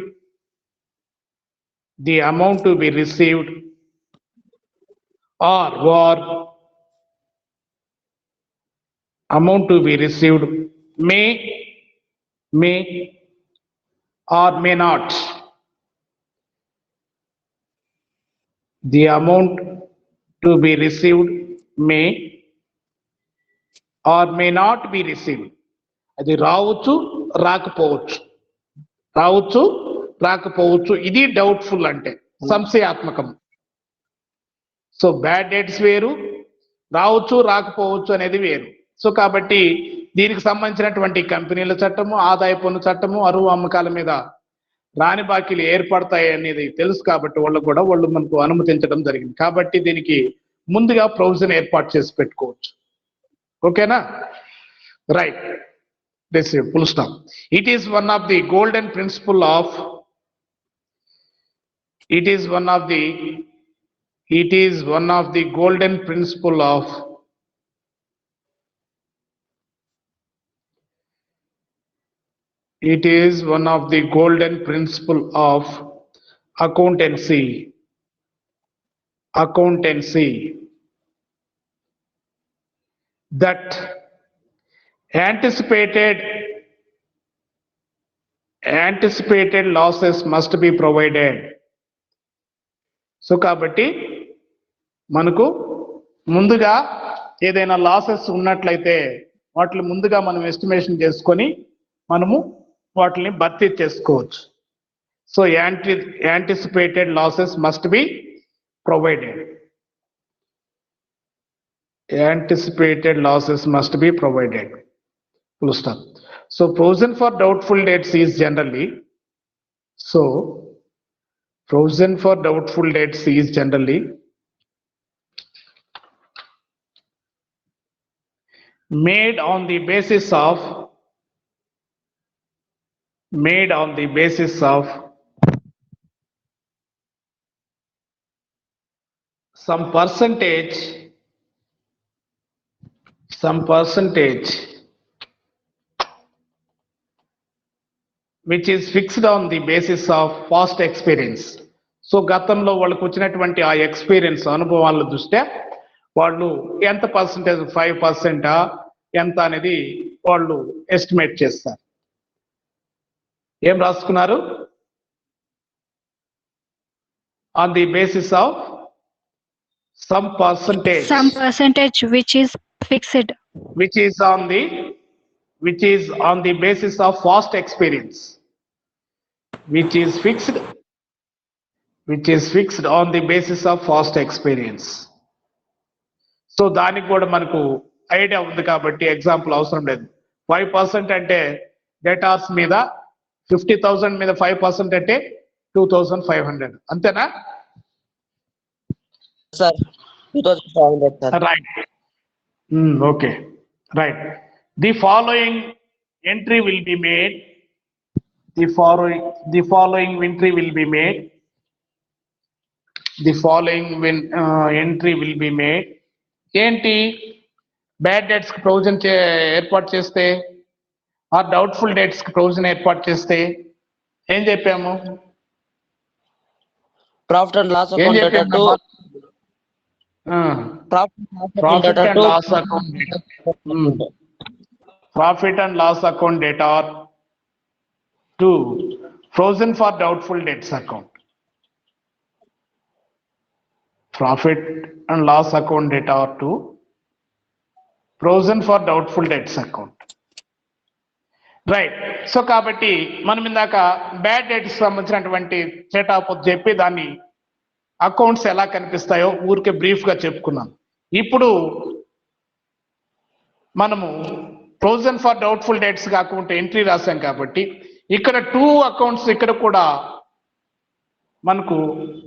S1: or amount to be received may or may not. The amount to be received may or may not be received. అది రావచ్చు రాకపోవచ్చు, ఇది doubtful అంటే సంశయాత్మకం. So bad debts వేరు, రావచ్చు రాకపోవచ్చు అనేది వేరు. సో కాబట్టి దీనికి సంబంధించినటువంటి కంపెనీల చట్టము, ఆదాయ పన్ను చట్టము, అరువు అమ్మకాల మీద రాని బాకీలు ఏర్పడతాయి అనేది తెలుసు కాబట్టి వాళ్ళు మనకు అనుమతించడం జరిగింది. కాబట్టి దీనికి ముందుగా ప్రొవిజన్ ఏర్పాటు చేసి పెట్టుకోవచ్చు. ఓకేనా? Right, this full stop. It is one of the golden principal of It is one of the golden principle of accountancy that anticipated losses must be provided. So కాబట్టి మనకు ముందుగా ఏదైనా లాసెస్ ఉన్నట్లయితే వాటిని ముందుగా మనం ఎస్టిమేషన్ చేసుకొని మనము వాటిని భర్తీ చేసుకోవచ్చు. So anticipated losses must be provided. Anticipated losses must be provided. Full stop. So provision for doubtful debts is generally made on the basis of some percentage which is fixed on the basis of past experience. So గతంలో వాళ్ళకు వచ్చినటువంటి ఆ experience అనుభవాల దృష్ట్యా వాళ్ళు ఎంత percentage 5% ఎంత అనేది వాళ్ళు ఎస్టిమేట్ చేస్తారు. ఏం రాసుకున్నారు? On the basis of some percentage
S4: which is fixed,
S1: which is on the basis of past experience, which is fixed on the basis of past experience. So దానికి కూడా మనకు ఐడియా ఉంది కాబట్టి ఎగ్జాంపుల్ అవసరం లేదు. 5% అంటే డేటాస్ మీద 50,000 మీద 5% అంటే 2,500 అంతేనా?
S3: Sir 2,500 sir.
S1: Right. Okay. Right. The following entry will be made. The following entry will be made. ఏంటి? బ్యాడ్ డెట్స్ కి ప్రొవిజన్ ఏర్పాటు చేస్తే ఆర్ డౌట్ఫుల్ డెట్స్ కి ప్రొవిజన్ ఏర్పాటు చేస్తే ఏం చెప్పాము?
S3: ప్రాఫిట్ అండ్ లాస్
S1: ఏం
S3: అకౌంట్
S1: చెప్పాము?
S3: To
S1: Profit and loss account data. Profit and loss account data are to frozen for doubtful debts account. Profit and loss account data are to frozen for doubtful debts account. Right. So కాబట్టి మనం ఇందాక bad debts సంబంధించినటువంటి setup చెప్పి దాన్ని accounts ఎలా కనిపిస్తాయో ఊరికే brief గా చెప్పుకున్నాం. ఇప్పుడు మనము provision for doubtful debts account entry రాసాం కాబట్టి ఇక్కడ 2 అకౌంట్స్ ఇక్కడ కూడా మనకు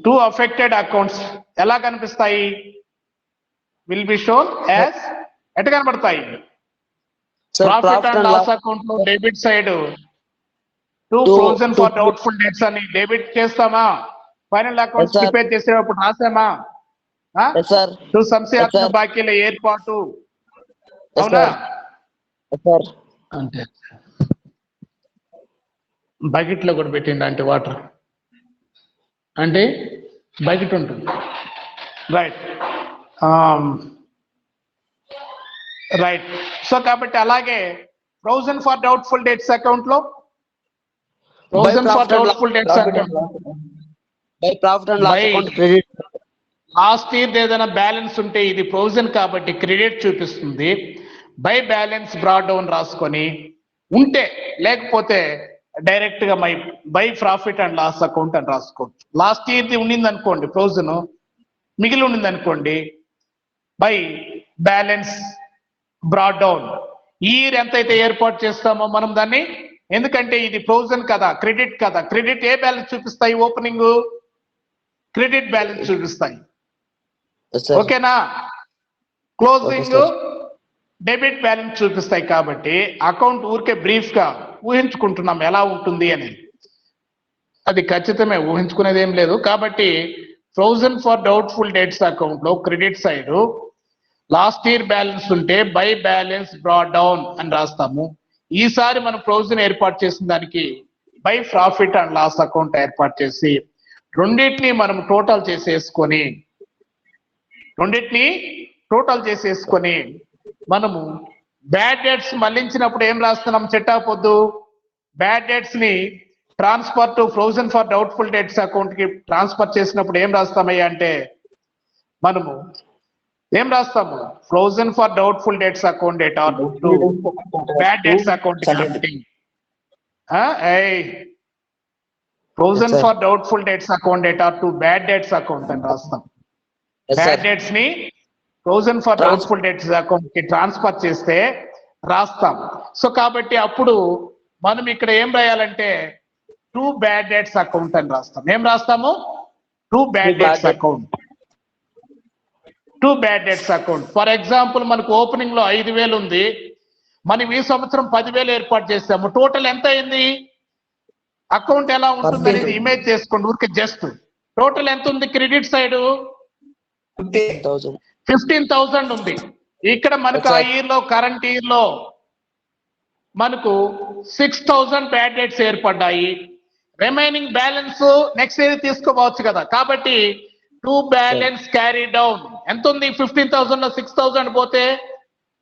S1: 2 అఫెక్టెడ్ అకౌంట్స్ ఎలా కనిపిస్తాయి? విల్ బి షోన్ యాజ్ ఎట్ట కనబడతాయి? ప్రాఫిట్ అండ్ లాస్ అకౌంట్ లో debit side 2 provision for doubtful debts అని డెబిట్ చేస్తామా? ఫైనల్ అకౌంట్స్ ప్రిపేర్ చేసేటప్పుడు రాసామా? సంశయాత్మక బాకీల ఏర్పాటు అవునా? అంటే బకెట్ లో కూడా పెట్టిండ అంటే వాటర్ అంటే బకెట్ ఉంటుంది. రైట్. రైట్. సో కాబట్టి అలాగే provision for doubtful debts account లో లాస్ట్ ఇయర్ ఏదైనా బ్యాలెన్స్ ఉంటే ఇది ప్రొవిజన్ కాబట్టి క్రెడిట్ చూపిస్తుంది. బై బ్యాలెన్స్ బ్రాడ్ డౌన్ రాసుకొని ఉంటే, లేకపోతే డైరెక్ట్ గా by profit and loss account అని రాసుకోవచ్చు. లాస్ట్ ఇయర్ది ఉండింది అనుకోండి ప్రొవిజన్, మిగిలి ఉండింది అనుకోండి బై బ్యాలెన్స్ బ్రాడ్ డౌన్. ఈ ఇయర్ ఎంతైతే ఏర్పాటు చేస్తామో మనం దాన్ని, ఎందుకంటే ఇది ప్రొవిజన్ కదా, క్రెడిట్ కదా. క్రెడిట్ ఏ బ్యాలెన్స్ చూపిస్తాయి? ఓపెనింగ్ క్రెడిట్ బ్యాలెన్స్ చూపిస్తాయి. ఓకేనా? క్లోజింగ్ డెబిట్ బ్యాలెన్స్ చూపిస్తాయి. కాబట్టి అకౌంట్ ఊరికే బ్రీఫ్ గా ఊహించుకుంటున్నాం ఎలా ఉంటుంది అని. అది ఖచ్చితమే, ఊహించుకునేది ఏం లేదు. కాబట్టి provision for doubtful debts account లో credit side last year balance ఉంటే బై బ్యాలెన్స్ బ్రాట్ డౌన్ అని రాస్తాము. ఈసారి మనం ఫ్రోజన్ ఏర్పాటు చేసిన దానికి by profit and loss account ఏర్పాటు చేసి రెండింటిని మనం టోటల్ చేసేసుకొని మనము బ్యాడ్ డెట్స్ మళ్లించినప్పుడు ఏం రాస్తున్నాం చెట్టా పొద్దు, బ్యాడ్ డెట్స్ ని transfer to provision for doubtful debts account కి ట్రాన్స్ఫర్ చేసినప్పుడు ఏం రాస్తామయ్యా అంటే మనము ఏం రాస్తాము, provision for doubtful debts account debtor to bad debts account provision for doubtful debts account debtor to bad debts account అని రాస్తాం. బ్యాడ్ డెట్స్ ని provision for doubtful debts account కి ట్రాన్స్ఫర్ చేస్తే రాస్తాం. సో కాబట్టి అప్పుడు మనం ఇక్కడ ఏం రాయాలంటే టు బ్యాడ్ డెట్స్ అకౌంట్ అని రాస్తాం. ఏం రాస్తాము, to bad debts account. To bad debts account. For example మనకు ఓపెనింగ్ లో 5,000 ఉంది, మనం ఈ సంవత్సరం 10,000 ఏర్పాటు చేస్తాము. టోటల్ ఎంత అయింది, అకౌంట్ ఎలా ఉంటుంది అనేది ఇమేజ్ చేసుకోండి ఊరికే జస్ట్. టోటల్ ఎంత ఉంది క్రెడిట్ సైడ్ 15,000 ఉంది. ఇక్కడ మనకు ఆ ఇయర్ లో కరెంట్ ఇయర్ లో మనకు 6,000 బ్యాడ్ డెట్స్ ఏర్పడ్డాయి. రిమైనింగ్ బ్యాలెన్స్ నెక్స్ట్ ఇయర్ తీసుకోవచ్చు కదా. కాబట్టి టు బ్యాలెన్స్ క్యారీ డౌన్ ఎంత ఉంది, 15,000 లో 6,000 పోతే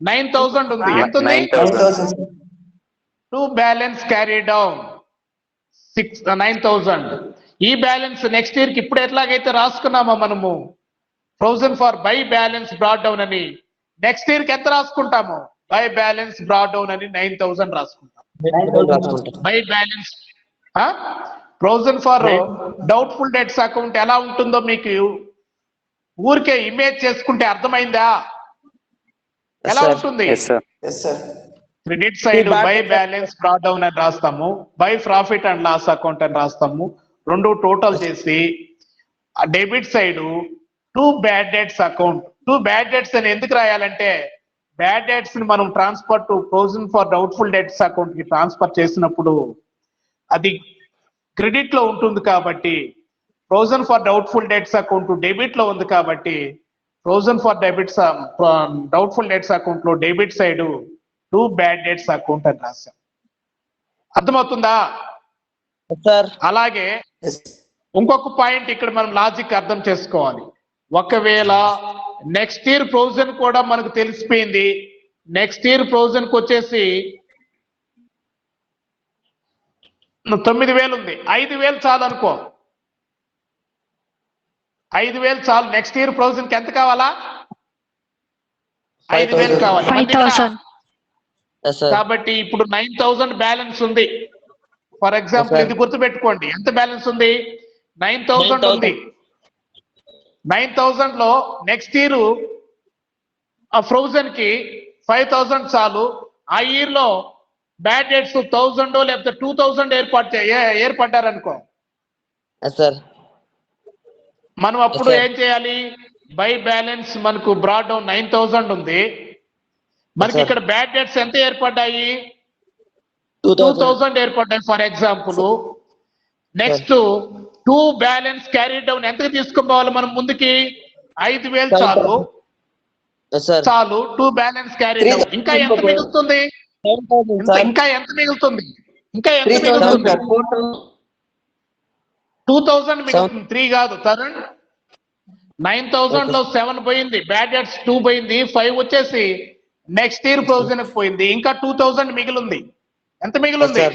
S1: 9,000 ఉంది. ఎంత ఉంది, టు బ్యాలెన్స్ క్యారీ డౌన్ 9,000. ఈ బ్యాలెన్స్ నెక్స్ట్ ఇయర్ కి ఇప్పుడు ఎట్లాగైతే రాసుకున్నామో మనము provision for by balance brought down అని, నెక్స్ట్ ఇయర్ కి ఎంత రాసుకుంటాము, బై బ్యాలెన్స్ బ్రాట్ డౌన్ అని 9,000 రాసుకుంటాం. By balance provision for doubtful debts account ఎలా ఉంటుందో మీకు ఊరికే ఇమేజ్ చేసుకుంటే అర్థమైందా, ఎలా ఉంటుంది. Credit side by balance brought down అని రాస్తాము, by profit and loss account అని రాస్తాము. రెండు టోటల్ చేసి debit side to bad debts account. To bad debts అని ఎందుకు రాయాలంటే బ్యాడ్ డెట్స్ ని మనం transfer to provision for doubtful debts account కి ట్రాన్స్ఫర్ చేసినప్పుడు అది క్రెడిట్ లో ఉంటుంది కాబట్టి, provision for doubtful debts account debit లో ఉంది కాబట్టి provision for debits doubtful debts account లో debit side to bad debts account అని రాశాం. అర్థమవుతుందా
S3: సార్?
S1: అలాగే ఇంకొక పాయింట్ ఇక్కడ మనం లాజిక్ అర్థం చేసుకోవాలి. ఒకవేళ నెక్స్ట్ ఇయర్ ఫ్రోజన్ కూడా మనకు తెలిసిపోయింది, నెక్స్ట్ ఇయర్ ఫ్రోజన్ కి వచ్చేసి 9,000 ఉంది, 5,000 చాలు అనుకో, 5,000 చాలు. నెక్స్ట్ ఇయర్ ఫ్రోజన్ కి ఎంత కావాలా, 5,000 కావాలి. కాబట్టి ఇప్పుడు 9,000 బ్యాలెన్స్ ఉంది. ఫర్ ఎగ్జాంపుల్ ఇది గుర్తుపెట్టుకోండి, ఎంత బ్యాలెన్స్ ఉంది, 9,000 ఉంది. 9,000 లో నెక్స్ట్ ఇయర్ ఆ ఫ్రోజన్ కి 5,000 చాలు. ఆ ఇయర్ లో బ్యాడ్ డెట్స్ 1,000 లేకపోతే 2,000 ఏర్పడ్డారనుకో, మనం అప్పుడు ఏం చేయాలి, బై బ్యాలెన్స్ మనకు బ్రాట్ డౌన్ 9,000 ఉంది, మనకి ఇక్కడ బ్యాడ్ డెట్స్ ఎంత ఏర్పడ్డాయి, 2,000 ఏర్పడ్డాయి for example. Next to balance carry down ఎంతకు తీసుకోవాలి మనం ముందుకి, 5,000 చాలు. టు బ్యాలెన్స్ క్యారీ డౌన్ ఇంకా ఎంత మిగులుతుంది, ఇంకా ఎంత మిగులుతుంది, 2,000 మిగులుతుంది. 3 కాదు తరుణ్, 9,000 లో 7 పోయింది, బ్యాడ్ డెట్స్ 2 పోయింది, 5 వచ్చేసి నెక్స్ట్ ఇయర్ ఫ్రోజన్ పోయింది, ఇంకా 2,000 మిగిలింది. ఎంత మిగిలింది,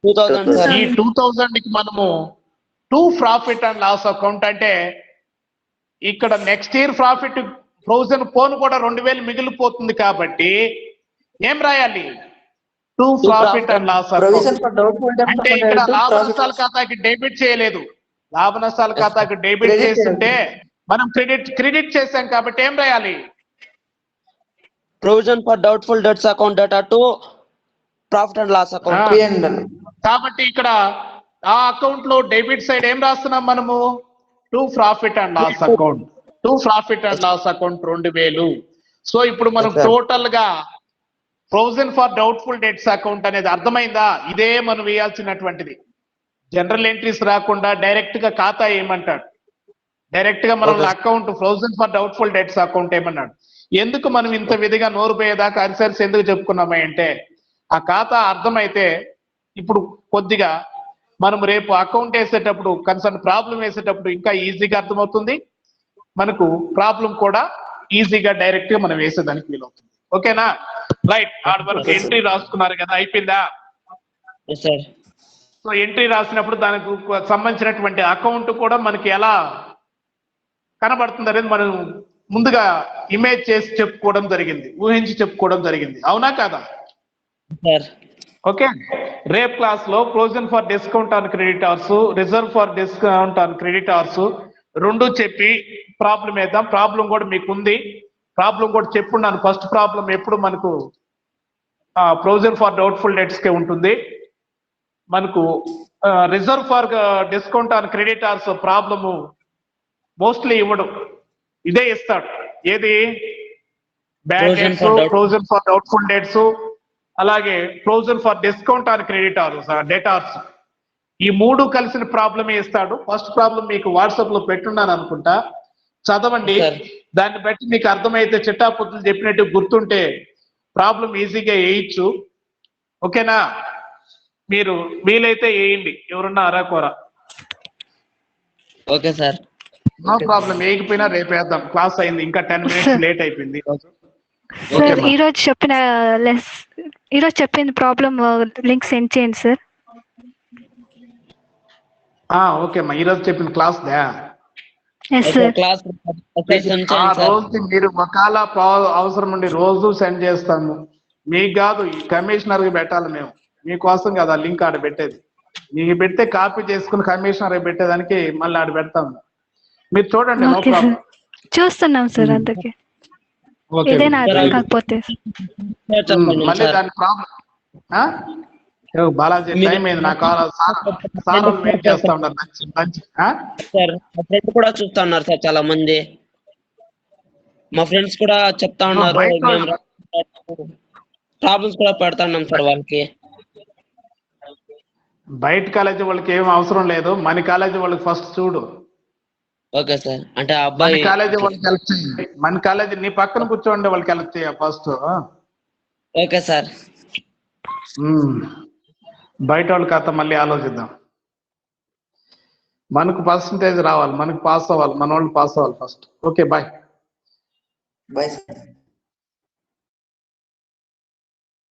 S1: 2,000. ఈ 2,000 కి మనము to profit and loss account అంటే ఇక్కడ నెక్స్ట్ ఇయర్ ప్రాఫిట్ ఫ్రోజన్ పోను కూడా 2,000 మిగిలిపోతుంది కాబట్టి ఏం రాయాలి, to profit and loss account. అంటే ఇక్కడ లాభ నష్టాల ఖాతాకి డెబిట్ చేయలేదు, లాభ నష్టాల ఖాతాకి డెబిట్ చేస్తుంటే మనం క్రెడిట్ చేసాం కాబట్టి ఏం రాయాలి,
S3: provision for doubtful debts account debtor to profit and loss account.
S1: కాబట్టి ఇక్కడ ఆ అకౌంట్ లో డెబిట్ సైడ్ ఏం రాస్తున్నాం మనము, to profit and loss account. To profit and loss account 2,000. So ఇప్పుడు మనం టోటల్ గా provision for doubtful debts account అనేది అర్థమైందా, ఇదే మనం వేయాల్సినటువంటిది. జనరల్ ఎంట్రీస్ రాకుండా డైరెక్ట్ గా ఖాతా ఏమంటాడు, డైరెక్ట్ గా మనం
S3: Okay.
S1: Account provision for doubtful debts account ఏమన్నాడు. ఎందుకు మనం ఇంత విధిగా నోరు పోయేదాకా అరిసరిసి ఎందుకు చెప్పుకున్నామా అంటే ఆ ఖాతా అర్థమైతే ఇప్పుడు కొద్దిగా మనం రేపు అకౌంట్ వేసేటప్పుడు కన్సర్న్ ప్రాబ్లం వేసేటప్పుడు ఇంకా ఈజీగా అర్థమవుతుంది, మనకు ప్రాబ్లం కూడా ఈజీగా డైరెక్ట్ గా మనం వేసేదానికి వీలవుతుంది. ఓకేనా? రైట్. ఆడి వరకు
S3: Okay, sir.
S1: ఎంట్రీ రాసుకున్నారు కదా, అయిపోయిందా?
S3: Yes, sir.
S1: సో ఎంట్రీ రాసినప్పుడు దానికి సంబంధించినటువంటి అకౌంట్ కూడా మనకి ఎలా కనబడుతుంది అనేది మనం ముందుగా ఇమేజ్ చేసి చెప్పుకోవడం జరిగింది, ఊహించి చెప్పుకోవడం జరిగింది. అవునా కాదా?
S3: Sir.
S1: ఓకే. రేపు క్లాస్ లో provision for discount on credit hours, reserve for discount on credit hours రెండు చెప్పి ప్రాబ్లం వేద్దాం. ప్రాబ్లం కూడా మీకు ఉంది, ప్రాబ్లం కూడా చెప్పున్నాను. ఫస్ట్ ప్రాబ్లం ఎప్పుడు మనకు ప్రొవిజన్ ఫర్ డౌట్ఫుల్ డెట్స్ కే ఉంటుంది. మనకు reserve for discount on creditors problem mostly ఇవ్వడు, ఇదే ఇస్తాడు. ఏది? Bad
S3: Provision
S1: debts,
S3: for doubt-
S1: provision for doubtful debts, అలాగే provision for discount on creditors debtors, ఈ మూడు కలిసిన ప్రాబ్లమే ఇస్తాడు. ఫస్ట్ ప్రాబ్లం మీకు వాట్సాప్ లో పెట్టున్నాను అనుకుంటా, చదవండి.
S3: Sir.
S1: దాన్ని బట్టి మీకు అర్థమైతే చిట్టాపుత్తులు చెప్పినట్టు గుర్తుంటే ప్రాబ్లం ఈజీగా వేయచ్చు. ఓకేనా? మీరు వీలైతే వేయండి, ఎవరున్నా అరాకోరా.
S3: Okay, sir.
S1: నో ప్రాబ్లం, వేయకపోయినా రేపు వేద్దాం. క్లాస్ అయింది, ఇంకా 10 మినిట్స్ లేట్ అయిపోయింది ఈరోజు.
S3: Okay,
S4: sir
S3: ma'am.
S4: ఈరోజు చెప్పిన ప్రాబ్లమ్ లింక్ సెండ్ చేయండి సార్.
S1: ఓకే అమ్మా, ఈరోజు చెప్పిన క్లాస్ దా
S4: yes
S3: Okay,
S4: sir.
S3: class send
S1: ఆ
S3: చేయండి, sir.
S1: రోజుకి మీరు ఒకవేళ అవసరం ఉండి రోజు సెండ్ చేస్తాము. మీకు కాదు, ఈ కమిషనర్ కి పెట్టాలి మేము, మీకోసం కదా లింక్ ఆడ పెట్టేది. మీకు పెడితే కాపీ చేసుకుని కమిషనర్ పెట్టేదానికి మళ్ళీ ఆడ పెడతాము. మీరు చూడండి, నో
S4: ఓకే సార్,
S1: ప్రాబ్లం.
S4: చూస్తున్నాం సార్. అందుకే
S1: ఓకే,
S4: ఇదేనా అర్థం
S3: Sir,
S4: కాకపోతే
S3: చెప్పండి,
S1: మళ్ళీ
S3: sir.
S1: దాని ప్రాబ్లం. బాలాజీ టైం అయింది, నాకు సార్ వాళ్ళు వెయిట్ చేస్తా ఉన్నారు. లంచ్.
S3: Sir, మా ఫ్రెండ్స్ కూడా చూస్తా ఉన్నారు సార్, చాలా మంది. మా ఫ్రెండ్స్ కూడా చెప్తా ఉన్నారు,
S1: బయట
S3: మేము ప్రాబ్లమ్స్ కూడా పెడతా ఉన్నాం సార్ వాళ్ళకి.
S1: బయట కాలేజీ వాళ్ళకి ఏం అవసరం లేదు, మన కాలేజీ వాళ్ళకి ఫస్ట్ చూడు.
S3: Okay sir. అంటే ఆ
S1: మన
S3: అబ్బాయి
S1: కాలేజీ వాళ్ళకి హెల్ప్ చేయండి. మన కాలేజీ నీ పక్కన కూర్చోండి, వాళ్ళకి హెల్ప్ చేయ ఫస్ట్.
S3: Okay sir.
S1: బయట వాళ్ళ కథ మళ్ళీ ఆలోచిద్దాం. మనకు పర్సంటేజ్ రావాలి, మనకు పాస్ అవ్వాలి, మన వాళ్ళు పాస్ అవ్వాలి first. Okay, bye.
S2: Bye, sir.